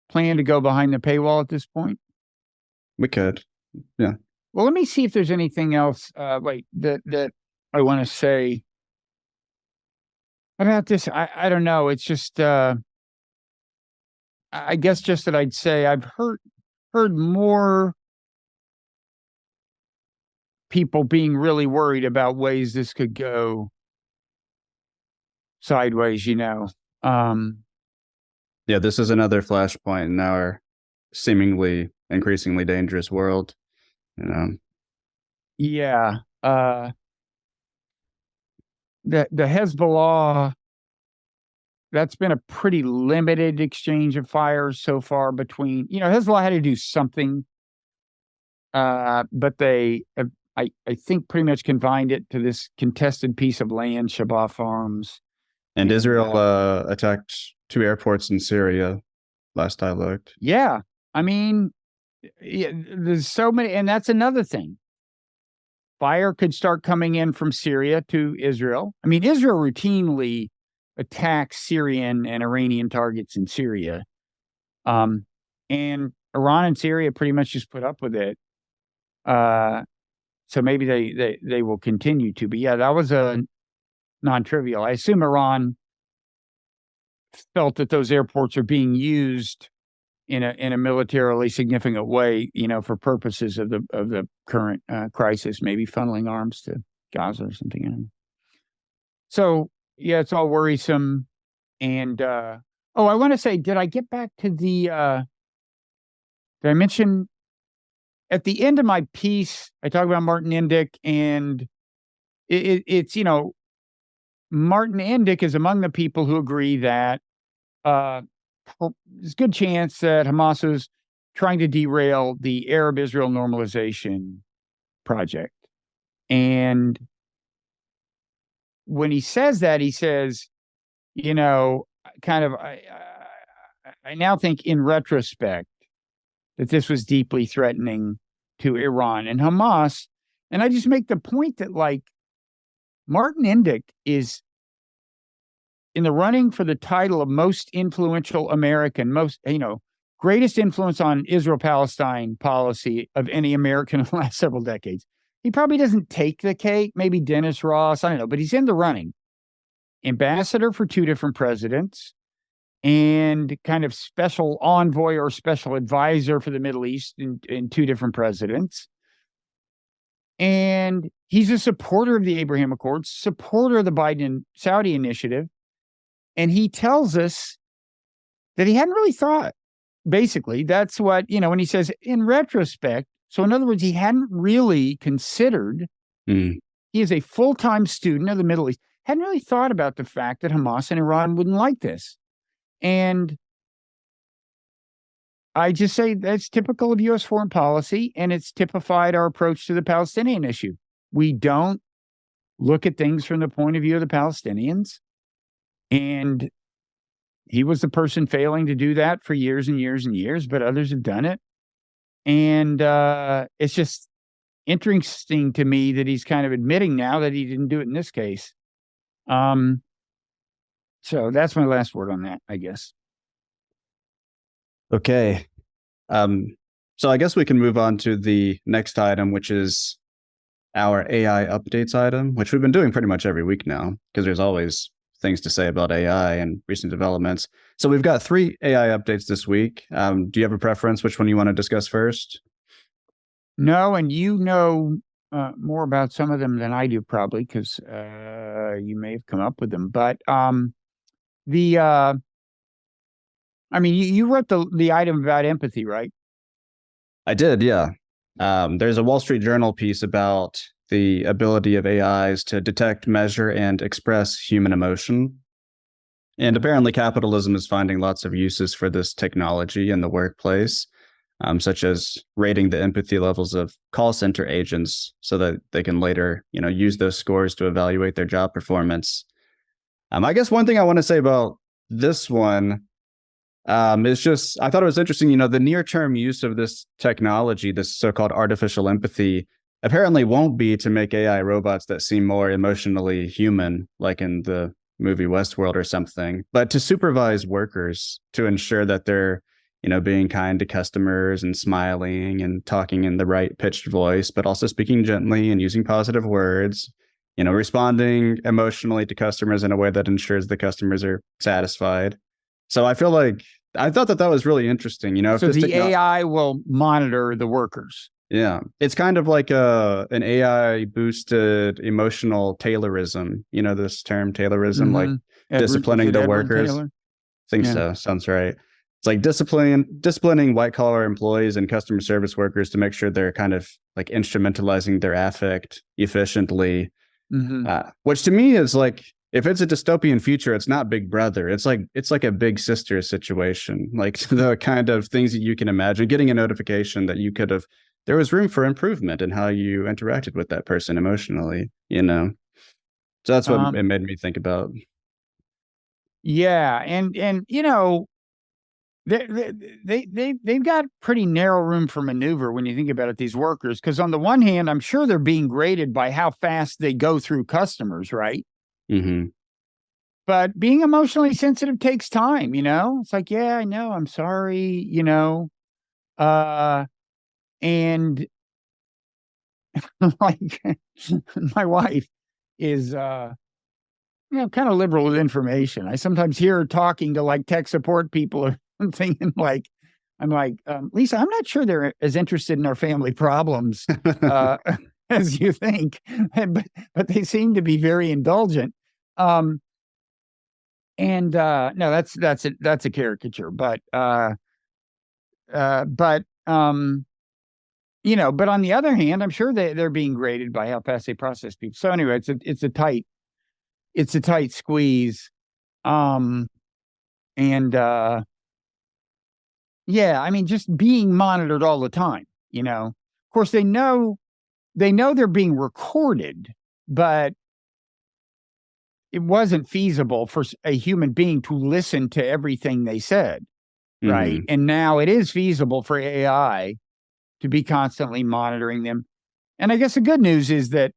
Speaker 1: plan to go behind the paywall at this point?
Speaker 2: We could. Yeah.
Speaker 1: Well, let me see if there's anything else that I want to say about this. I don't know. It's just I guess just that I'd say I've heard more people being really worried about ways this could go sideways,
Speaker 2: Yeah, this is another flashpoint in our seemingly increasingly dangerous world.
Speaker 1: Yeah. The Hezbollah, that's been a pretty limited exchange of fires so far between, Hezbollah had to do something, but they, I think, pretty much confined it to this contested piece of land, Shabbat Farms.
Speaker 2: And Israel attacked 2 airports in Syria last I looked.
Speaker 1: Yeah. I mean, there's so many, and that's another thing. Fire could start coming in from Syria to Israel. I mean, Israel routinely attacks Syrian and Iranian targets in Syria. And Iran and Syria pretty much just put up with it. So maybe they will continue to. But yeah, that was a non-trivial. I assume Iran felt that those airports are being used in a militarily significant way, for purposes of the current crisis, maybe funneling arms to Gaza or something. So yeah, it's all worrisome. And I want to say, did I get back to the? Did I mention at the end of my piece? I talk about Martin Indyk, and it's Martin Indyk is among the people who agree that there's a good chance that Hamas is trying to derail the Arab-Israel normalization project. And when he says that, he says, kind of, I now think in retrospect that this was deeply threatening to Iran and Hamas. And I just make the point that, Martin Indyk is in the running for the title of most influential American, greatest influence on Israel-Palestine policy of any American in the last several decades. He probably doesn't take the cake, maybe Dennis Ross, I don't know, but he's in the running. Ambassador for 2 different presidents and kind of special envoy or special advisor for the Middle East in 2 different presidents. And he's a supporter of the Abraham Accords, supporter of the Biden Saudi initiative. And he tells us that he hadn't really thought. Basically, that's what, when he says in retrospect. So in other words, he hadn't really considered, he is a full-time student of the Middle East, hadn't really thought about the fact that Hamas and Iran wouldn't like this. And I just say that's typical of U.S. foreign policy, and it's typified our approach to the Palestinian issue. We don't look at things from the point of view of the Palestinians. And he was the person failing to do that for years and years and years, but others have done it. And it's just interesting to me that he's kind of admitting now that he didn't do it in this case. So that's my last word on that, I guess.
Speaker 2: Okay. So I guess we can move on to the next item, which is our AI updates item, which we've been doing pretty much every week now, because there's always things to say about AI and recent developments. So we've got 3 AI updates this week. Do you have a preference which one you want to discuss first?
Speaker 1: No, and more about some of them than I do, probably, because you may have come up with them. But you wrote the item about empathy, right?
Speaker 2: I did, yeah. There's a Wall Street Journal piece about the ability of AIs to detect, measure, and express human emotion. And apparently capitalism is finding lots of uses for this technology in the workplace, such as rating the empathy levels of call center agents so that they can later, use those scores to evaluate their job performance. I guess one thing I want to say about this one is just, I thought it was interesting, the near-term use of this technology, this so-called artificial empathy, apparently won't be to make AI robots that seem more emotionally human, like in the movie Westworld or something, but to supervise workers to ensure that they're, being kind to customers and smiling and talking in the right pitched voice, but also speaking gently and using positive words, responding emotionally to customers in a way that ensures the customers are satisfied. So I thought that was really interesting.
Speaker 1: So the AI will monitor the workers.
Speaker 2: Yeah, it's kind of like an AI boosted emotional Taylorism. You know this term Taylorism, like
Speaker 1: Is
Speaker 2: disciplining
Speaker 1: it
Speaker 2: the
Speaker 1: Edward
Speaker 2: workers.
Speaker 1: Taylor?
Speaker 2: Think
Speaker 1: Yeah.
Speaker 2: so. Sounds right. It's like disciplining white collar employees and customer service workers to make sure they're kind of like instrumentalizing their affect efficiently. Which to me is like, if it's a dystopian future, it's not Big Brother. It's like a big sister situation. Like the kind of things that you can imagine, getting a notification that you could have, there was room for improvement in how you interacted with that person emotionally, you know? So that's what it
Speaker 1: Um,
Speaker 2: made me think about.
Speaker 1: yeah, and you know, they've got pretty narrow room for maneuver when you think about it, these workers, because on the one hand, I'm sure they're being graded by how fast they go through customers, right?
Speaker 2: Hmm.
Speaker 1: But being emotionally sensitive takes time, you know? It's like, yeah, I know, I'm sorry, you know. Uh and like my wife is you know, kind of liberal with information. I sometimes hear her talking to like tech support people or something, and like, I'm like, Lisa, I'm not sure they're as interested in our family problems uh, as you think, but they seem to be very indulgent. Um, and no, that's a caricature, but you know, but on the other hand, I'm sure they're being graded by how fast they process people. So anyway, it's a tight squeeze. Um, and yeah, I mean, just being monitored all the time, you know. Of course, they know they're being recorded, but it wasn't feasible for a human being to listen to everything they said, right?
Speaker 2: Hmm.
Speaker 1: And now it is feasible for AI to be constantly monitoring them. And I guess the good news is that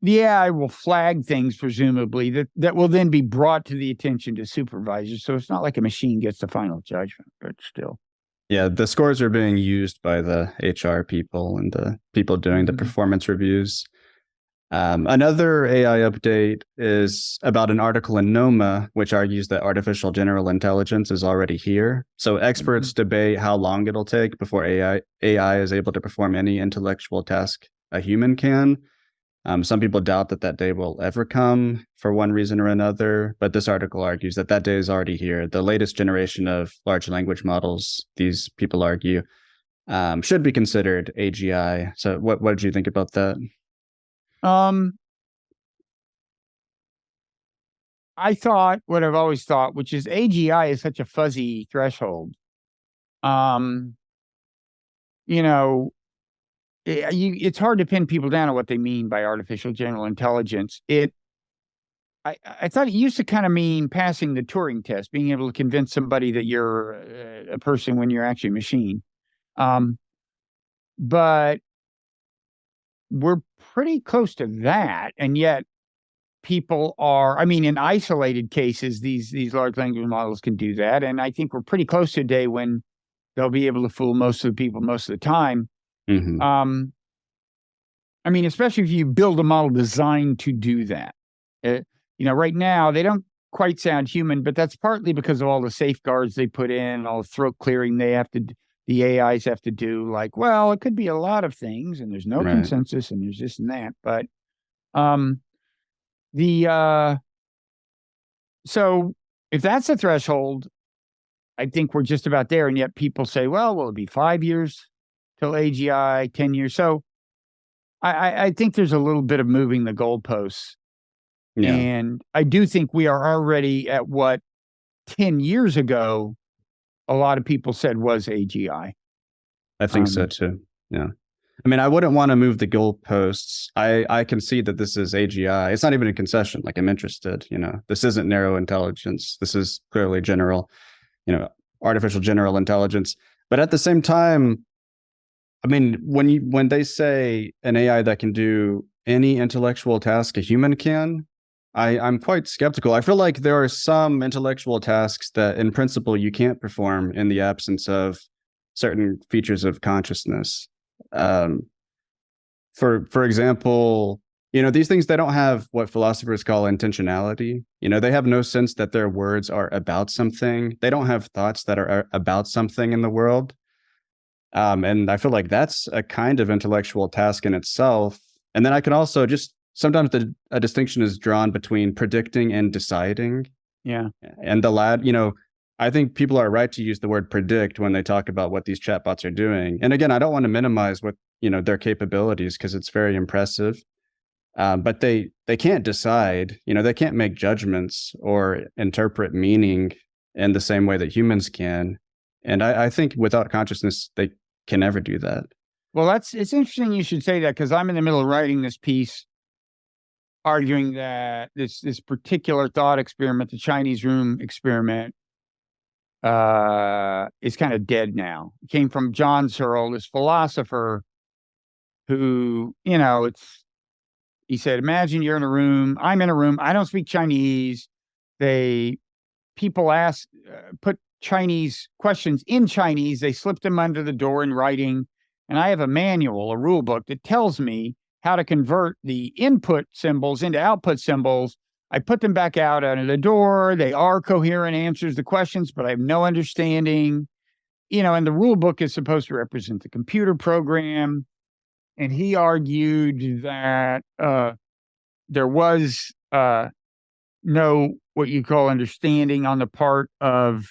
Speaker 1: the AI will flag things, presumably, that will then be brought to the attention to supervisors. So it's not like a machine gets the final judgment, but still.
Speaker 2: Yeah, the scores are being used by the HR people and the people doing the
Speaker 1: Mhm.
Speaker 2: performance reviews. Another AI update is about an article in Noma, which argues that artificial general intelligence is already here. So experts
Speaker 1: Mhm.
Speaker 2: debate how long it'll take before AI is able to perform any intellectual task a human can. Some people doubt that day will ever come for one reason or another, but this article argues that day is already here. The latest generation of large language models, these people argue, should be considered AGI. So what did you think about that?
Speaker 1: Um, I thought what I've always thought, which is AGI is such a fuzzy threshold. Um, you know, it's hard to pin people down on what they mean by artificial general intelligence. I thought it used to kind of mean passing the Turing test, being able to convince somebody that you're a person when you're actually a machine. Um, but we're pretty close to that, and yet people are. I mean, in isolated cases, these large language models can do that, and I think we're pretty close to a day when they'll be able to fool most of the people most of the time.
Speaker 2: Hmm.
Speaker 1: Um, I mean, especially if you build a model designed to do that. Uh, you know, right now they don't quite sound human, but that's partly because of all the safeguards they put in, all the throat clearing the AIs have to do. Like, well, it could be a lot of things, and there's no
Speaker 2: Right.
Speaker 1: consensus, and there's this and that. But um, the so if that's the threshold, I think we're just about there. And yet people say, well, will it be 5 years till AGI, 10 years? So I think there's a little bit of moving the goalposts.
Speaker 2: Yeah,
Speaker 1: And I do think we are already at what 10 years ago, a lot of people said was AGI.
Speaker 2: I think so
Speaker 1: Um,
Speaker 2: too. Yeah. I mean, I wouldn't want to move the goalposts. I can see that this is AGI. It's not even a concession. Like, I'm interested. You know, this isn't narrow intelligence. This is clearly general. You know, artificial general intelligence. But at the same time, I mean, when they say an AI that can do any intellectual task a human can, I'm quite skeptical. I feel like there are some intellectual tasks that, in principle, you can't perform in the absence of certain features of consciousness. Um, for example, you know, these things, they don't have what philosophers call intentionality. You know, they have no sense that their words are about something. They don't have thoughts that are about something in the world. And I feel like that's a kind of intellectual task in itself. And then I can also just sometimes a distinction is drawn between predicting and deciding.
Speaker 1: Yeah.
Speaker 2: And I think people are right to use the word predict when they talk about what these chatbots are doing. And again, I don't want to minimize what, their capabilities because it's very impressive. But they can't decide, they can't make judgments or interpret meaning in the same way that humans can. And I think without consciousness, they can never do that.
Speaker 1: Well, it's interesting you should say that, because I'm in the middle of writing this piece arguing that this particular thought experiment, the Chinese room experiment, is kind of dead now. It came from John Searle, this philosopher who, he said, imagine you're in a room. I'm in a room. I don't speak Chinese. People put Chinese questions in Chinese. They slipped them under the door in writing. And I have a manual, a rule book that tells me how to convert the input symbols into output symbols. I put them back out under the door. They are coherent answers to questions, but I have no understanding. And the rule book is supposed to represent the computer program. And he argued that there was no what you call understanding on the part of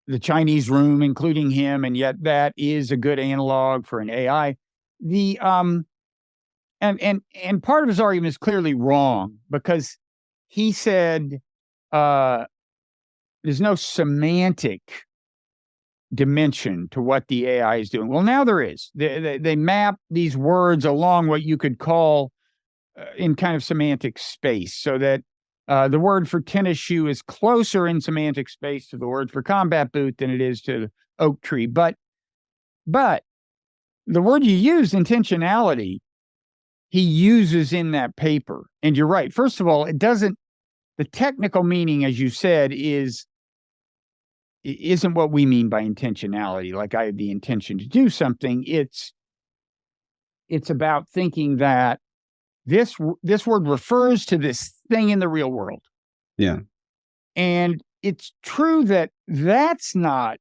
Speaker 1: the Chinese room, including him, and yet that is a good analog for an AI. And part of his argument is clearly wrong, because he said there's no semantic dimension to what the AI is doing. Well, now there is. They map these words along what you could call in kind of semantic space, so that the word for tennis shoe is closer in semantic space to the word for combat boot than it is to oak tree. But the word you use, intentionality, he uses in that paper. And you're right. First of all, the technical meaning, as you said, isn't what we mean by intentionality. Like, I have the intention to do something. It's about thinking that this word refers to this thing in the real world.
Speaker 2: Yeah.
Speaker 1: And it's true that that's not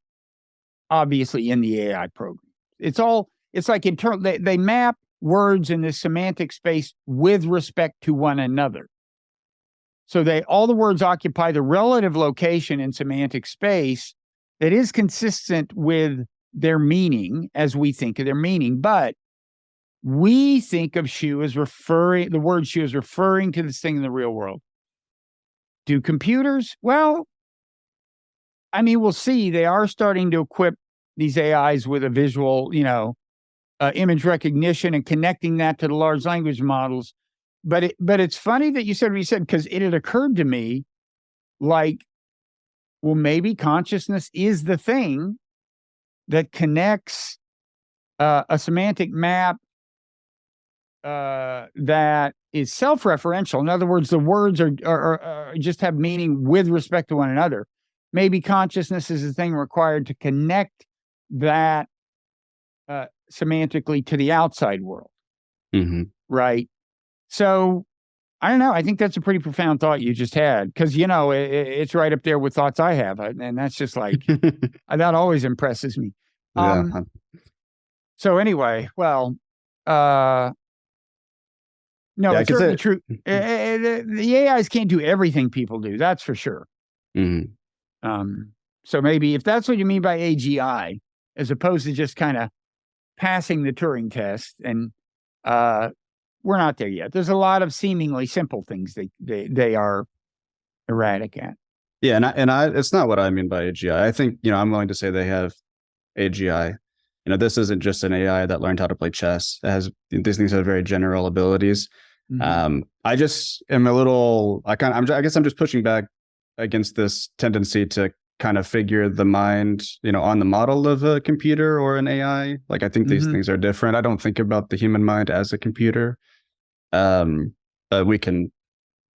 Speaker 1: obviously in the AI program. It's like internal. They map words in this semantic space with respect to one another. So all the words occupy the relative location in semantic space that is consistent with their meaning as we think of their meaning. But we think of the word shoe as referring to this thing in the real world. Do computers? Well, I mean, we'll see. They are starting to equip these AIs with a visual, image recognition and connecting that to the large language models. But it's funny that you said what you said, because it had occurred to me, like, well, maybe consciousness is the thing that connects a semantic map that is self-referential. In other words, the words are just have meaning with respect to one another. Maybe consciousness is the thing required to connect that semantically to the outside world.
Speaker 2: Mm-hmm.
Speaker 1: Right. So I don't know. I think that's a pretty profound thought you just had, because, it's right up there with thoughts I have. And that's just like, that always impresses me.
Speaker 2: Yeah.
Speaker 1: So anyway, well, no,
Speaker 2: Yeah,
Speaker 1: it's certainly true. The AIs can't do everything people do. That's for sure.
Speaker 2: Mm-hmm.
Speaker 1: So maybe if that's what you mean by AGI, as opposed to just kind of passing the Turing test, and we're not there yet. There's a lot of seemingly simple things they are erratic at.
Speaker 2: Yeah, and I it's not what I mean by AGI. I think, I'm willing to say they have AGI. This isn't just an AI that learned how to play chess. These things have very general abilities.
Speaker 1: Mm-hmm.
Speaker 2: I just am a little. I guess I'm just pushing back against this tendency to kind of figure the mind, on the model of a computer or an AI. Like, I think these things are different. I don't think about the human mind as a computer. But we can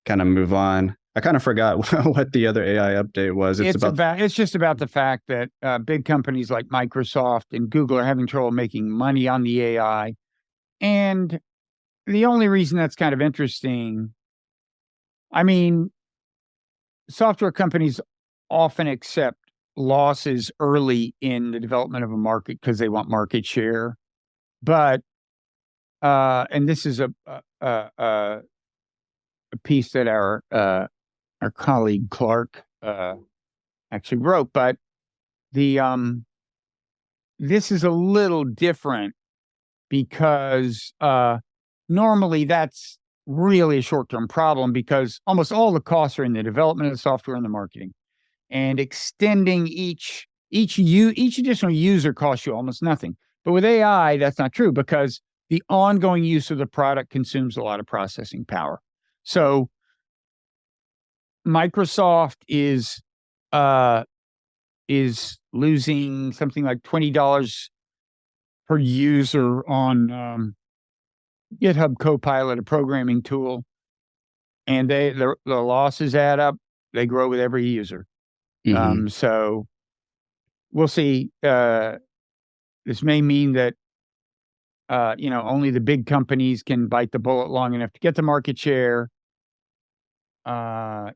Speaker 2: kind of move on. I kind of forgot what the other AI update was.
Speaker 1: It's just about the fact that big companies like Microsoft and Google are having trouble making money on the AI. And the only reason that's kind of interesting, I mean, software companies often accept losses early in the development of a market because they want market share. But and this is a piece that our colleague Clark actually wrote, but the this is a little different because normally that's really a short-term problem because almost all the costs are in the development of the software and the marketing, and extending each additional user costs you almost nothing. But with AI, that's not true because the ongoing use of the product consumes a lot of processing power. So Microsoft is losing something like $20 per user on GitHub Copilot, a programming tool, and the losses add up. They grow with every user.
Speaker 2: Mhm.
Speaker 1: So we'll see. This may mean that only the big companies can bite the bullet long enough to get the market share.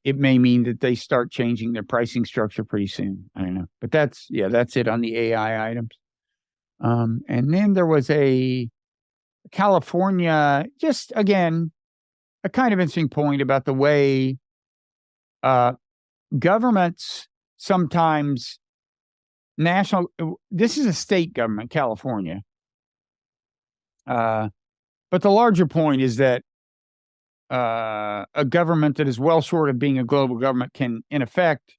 Speaker 1: It may mean that they start changing their pricing structure pretty soon. I don't know, but that's it on the AI items. And then there was a California, just again, a kind of interesting point about the way governments sometimes this is a state government, California. But the larger point is that a government that is well short of being a global government can, in effect,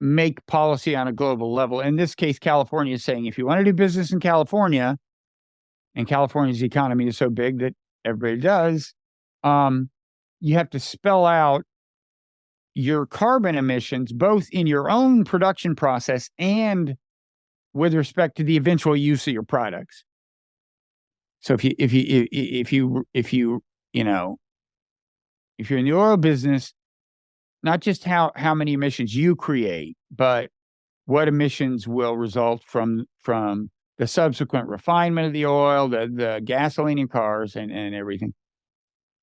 Speaker 1: make policy on a global level. In this case, California is saying if you want to do business in California, and California's economy is so big that everybody does, you have to spell out your carbon emissions both in your own production process and with respect to the eventual use of your products. So if you're in the oil business, not just how many emissions you create, but what emissions will result from the subsequent refinement of the oil, the gasoline in cars, and everything.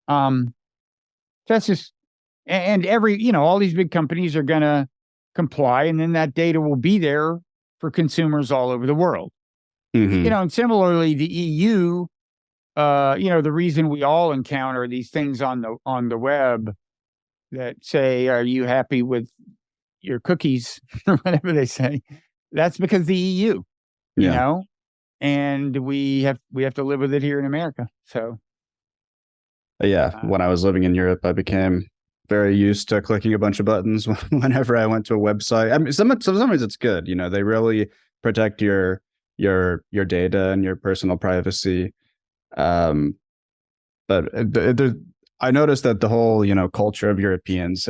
Speaker 1: That's just, and all these big companies are going to comply, and then that data will be there for consumers all over the world.
Speaker 2: Mhm.
Speaker 1: And similarly, the EU, the reason we all encounter these things on the web that say, "Are you happy with your cookies?" or whatever they say, that's because the EU,
Speaker 2: Yeah.
Speaker 1: and we have to live with it here in America. So
Speaker 2: Yeah, when I was living in Europe, I became very used to clicking a bunch of buttons whenever I went to a website. I mean, sometimes it's good. They really protect your data and your personal privacy. But I noticed that the whole culture of Europeans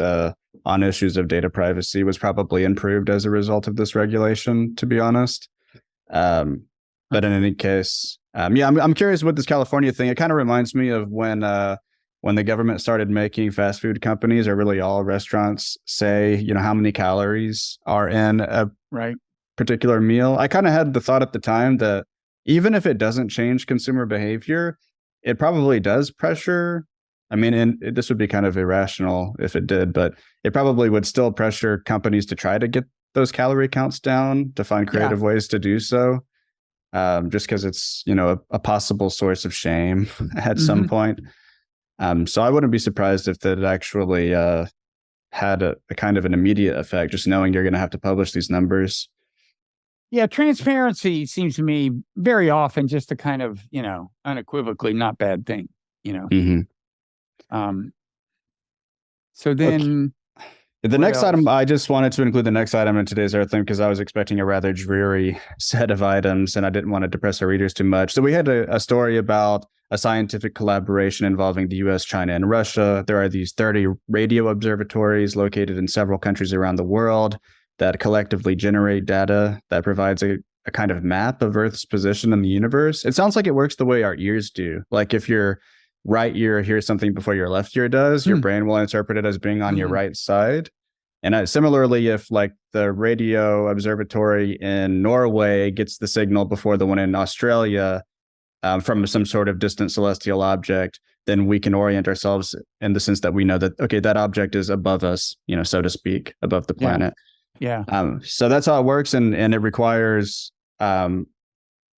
Speaker 2: on issues of data privacy was probably improved as a result of this regulation, to be honest. But in any case, I'm curious what this California thing. It kind of reminds me of when the government started making fast food companies, or really all restaurants, say how many calories are in a particular meal. I kind of had the thought at the time that even if it doesn't change consumer behavior, it probably does pressure. I mean, and this would be kind of irrational if it did, but it probably would still pressure companies to try to get those calorie counts down, to find creative ways to do so. Just because it's a possible source of shame at some point. So I wouldn't be surprised if that actually had a kind of an immediate effect, just knowing you're going to have to publish these numbers.
Speaker 1: Yeah, transparency seems to me very often just a kind of unequivocally not bad thing.
Speaker 2: Mm-hmm.
Speaker 1: So then.
Speaker 2: The next item, I just wanted to include the next item in today's Earthling because I was expecting a rather dreary set of items and I didn't want to depress our readers too much. So we had a story about a scientific collaboration involving the US, China, and Russia. There are these 30 radio observatories located in several countries around the world that collectively generate data that provides a kind of map of Earth's position in the universe. It sounds like it works the way our ears do. Like if your right ear hears something before your left ear does, your brain will interpret it as being on your right side. And similarly, if like the radio observatory in Norway gets the signal before the one in Australia from some sort of distant celestial object, then we can orient ourselves in the sense that we know that, okay, that object is above us, so to speak, above the planet.
Speaker 1: Yeah.
Speaker 2: So that's how it works, and it requires a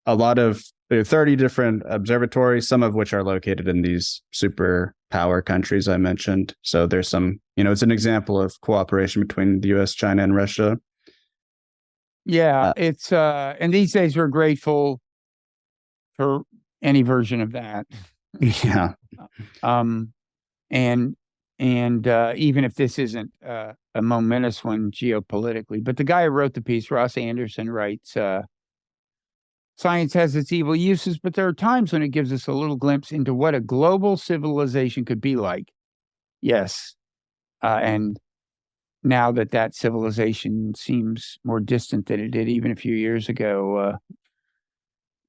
Speaker 2: lot of 30 different observatories, some of which are located in these superpower countries I mentioned. So there's some, it's an example of cooperation between the U.S., China, and Russia.
Speaker 1: Yeah, it's and these days we're grateful for any version of that.
Speaker 2: Yeah.
Speaker 1: And even if this isn't a momentous one geopolitically, but the guy who wrote the piece, Ross Anderson, writes, science has its evil uses, but there are times when it gives us a little glimpse into what a global civilization could be like. Yes. And now that civilization seems more distant than it did even a few years ago,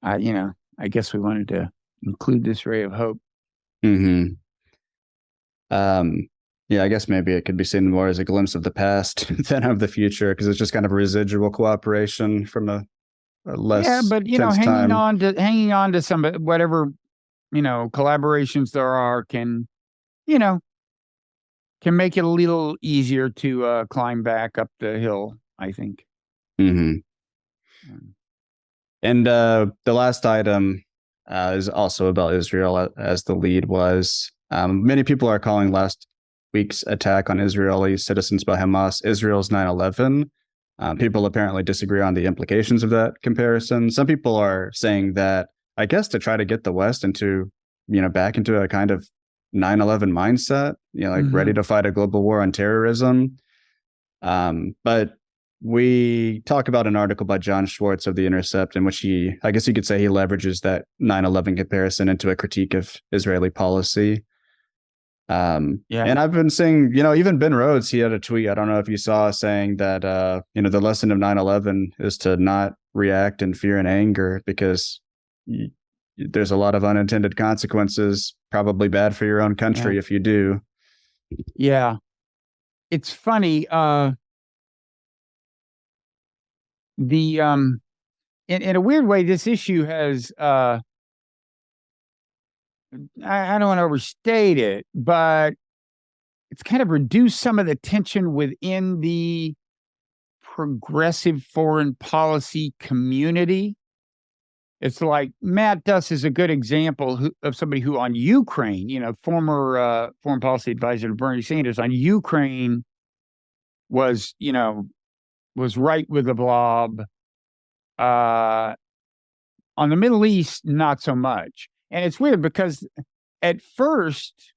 Speaker 1: I guess we wanted to include this ray of hope.
Speaker 2: Mm-hmm. Yeah, I guess maybe it could be seen more as a glimpse of the past than of the future, because it's just kind of residual cooperation from a less
Speaker 1: but
Speaker 2: tense
Speaker 1: hanging
Speaker 2: time.
Speaker 1: on to some whatever collaborations there are can make it a little easier to climb back up the hill, I think.
Speaker 2: Mm-hmm. And the last item is also about Israel, as the lead was. Many people are calling last week's attack on Israeli citizens by Hamas Israel's 9/11. People apparently disagree on the implications of that comparison. Some people are saying that, I guess, to try to get the West into, back into a kind of 9/11 mindset, ready to fight a global war on terrorism. But we talk about an article by John Schwartz of The Intercept, in which I guess you could say he leverages that 9/11 comparison into a critique of Israeli policy. And I've been seeing, even Ben Rhodes, he had a tweet, I don't know if you saw, saying that, the lesson of 9/11 is to not react in fear and anger, because there's a lot of unintended consequences, probably bad for your own country if you do.
Speaker 1: Yeah. It's funny. In a weird way, this issue has, I don't want to overstate it, but it's kind of reduced some of the tension within the progressive foreign policy community. It's like Matt Duss is a good example of somebody who on Ukraine, former foreign policy advisor to Bernie Sanders on Ukraine was right with the blob. On the Middle East, not so much. And it's weird because at first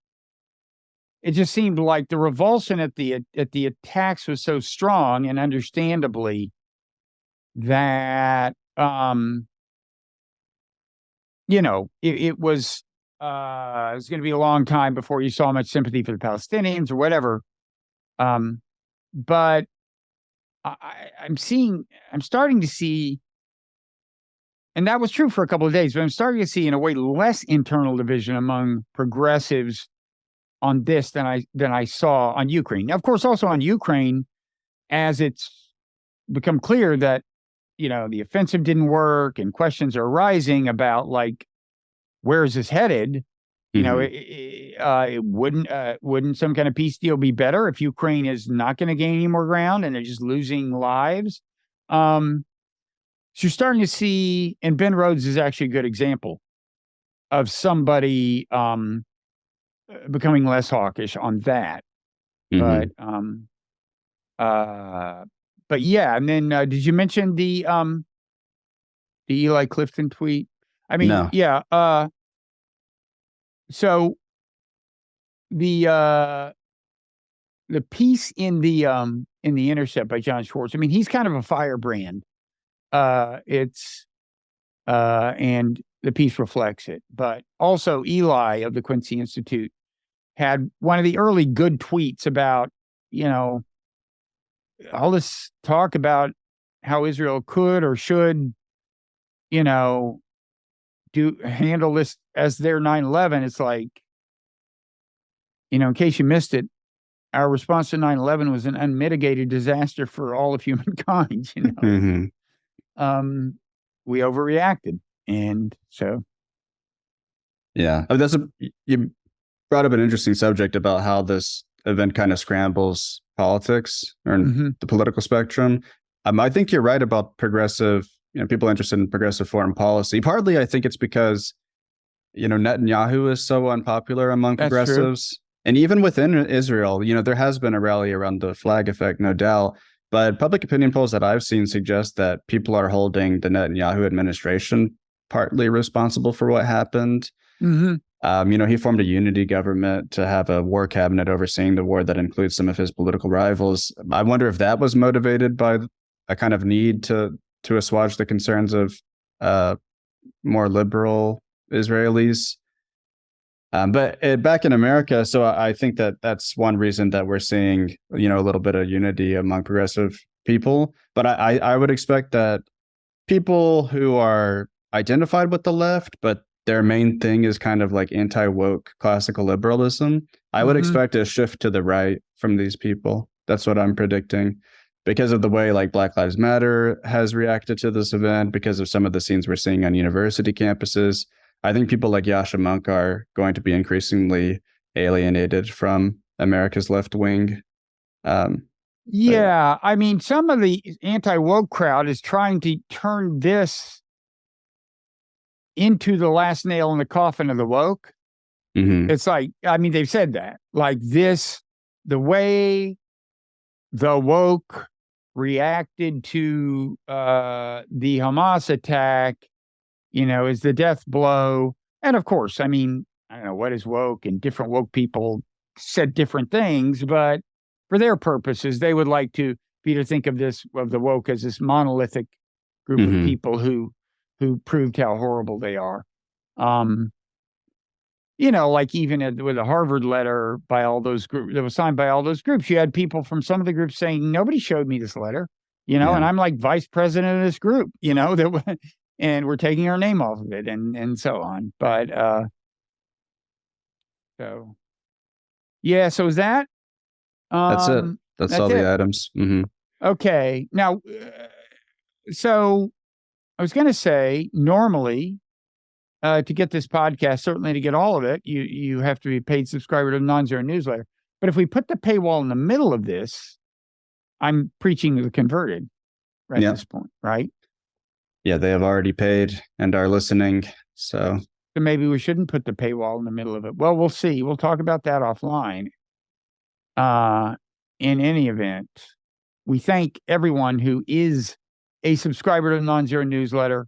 Speaker 1: it just seemed like the revulsion at the attacks was so strong, and understandably, that it was going to be a long time before you saw much sympathy for the Palestinians or whatever. But I'm starting to see, and that was true for a couple of days, but I'm starting to see, in a way, less internal division among progressives on this than I saw on Ukraine. Now, of course, also on Ukraine, as it's become clear that the offensive didn't work, and questions are arising about, like, where is this headed? Wouldn't some kind of peace deal be better if Ukraine is not going to gain any more ground and they're just losing lives? So you're starting to see, and Ben Rhodes is actually a good example of somebody becoming less hawkish on that. But yeah, and then did you mention the Eli Clifton tweet? I mean,
Speaker 2: no.
Speaker 1: Yeah. So the piece in the Intercept by John Schwartz, I mean, he's kind of a firebrand. It's and the piece reflects it. But also Eli of the Quincy Institute had one of the early good tweets about, all this talk about how Israel could or should, handle this as their 9/11. It's like, in case you missed it, our response to 9/11 was an unmitigated disaster for all of humankind. We overreacted, and so.
Speaker 2: Yeah, you brought up an interesting subject about how this event kind of scrambles politics or the political spectrum. I think you're right about progressive, people interested in progressive foreign policy. Partly, I think it's because, Netanyahu is so unpopular among
Speaker 1: That's
Speaker 2: progressives.
Speaker 1: true.
Speaker 2: And even within Israel, there has been a rally around the flag effect, no doubt. But public opinion polls that I've seen suggest that people are holding the Netanyahu administration partly responsible for what happened. He formed a unity government to have a war cabinet overseeing the war that includes some of his political rivals. I wonder if that was motivated by a kind of need to assuage the concerns of more liberal Israelis. But back in America, so I think that that's one reason that we're seeing, a little bit of unity among progressive people. But I would expect that people who are identified with the left, but their main thing is kind of like anti-woke classical liberalism, I would expect a shift to the right from these people. That's what I'm predicting, because of the way like Black Lives Matter has reacted to this event, because of some of the scenes we're seeing on university campuses. I think people like Yasha Monk are going to be increasingly alienated from America's left wing.
Speaker 1: Yeah, I mean, some of the anti-woke crowd is trying to turn this into the last nail in the coffin of the woke. It's like, I mean, they've said that. Like this, the way the woke reacted to the Hamas attack, is the death blow. And of course, I mean, I don't know what is woke, and different woke people said different things, but for their purposes, they would like to think of the woke as this monolithic group of people who proved how horrible they are. Like even with a Harvard letter by all those groups that was signed by all those groups, you had people from some of the groups saying, nobody showed me this letter, and I'm like vice president of this group, that and we're taking our name off of it and so on. But so yeah, so is that
Speaker 2: that's it. That's all the items.
Speaker 1: Okay. Now, so I was going to say, normally, to get this podcast, certainly to get all of it, you have to be a paid subscriber to the Non-Zero newsletter. But if we put the paywall in the middle of this, I'm preaching to the converted at this point, right?
Speaker 2: Yeah, they have already paid and are listening. So
Speaker 1: maybe we shouldn't put the paywall in the middle of it. Well, we'll see. We'll talk about that offline. In any event, we thank everyone who is a subscriber to the Non-Zero newsletter.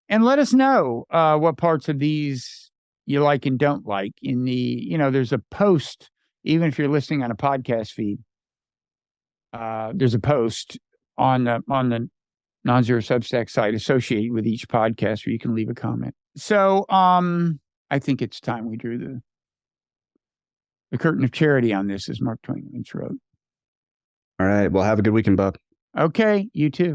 Speaker 1: And let us know what parts of these you like and don't like. In the, there's a post, even if you're listening on a podcast feed, there's a post on the Non-Zero Substack site associated with each podcast where you can leave a comment. So I think it's time we drew the curtain of charity on this, as Mark Twain once wrote.
Speaker 2: All right. Well, have a good weekend, Bob.
Speaker 1: Okay. You too.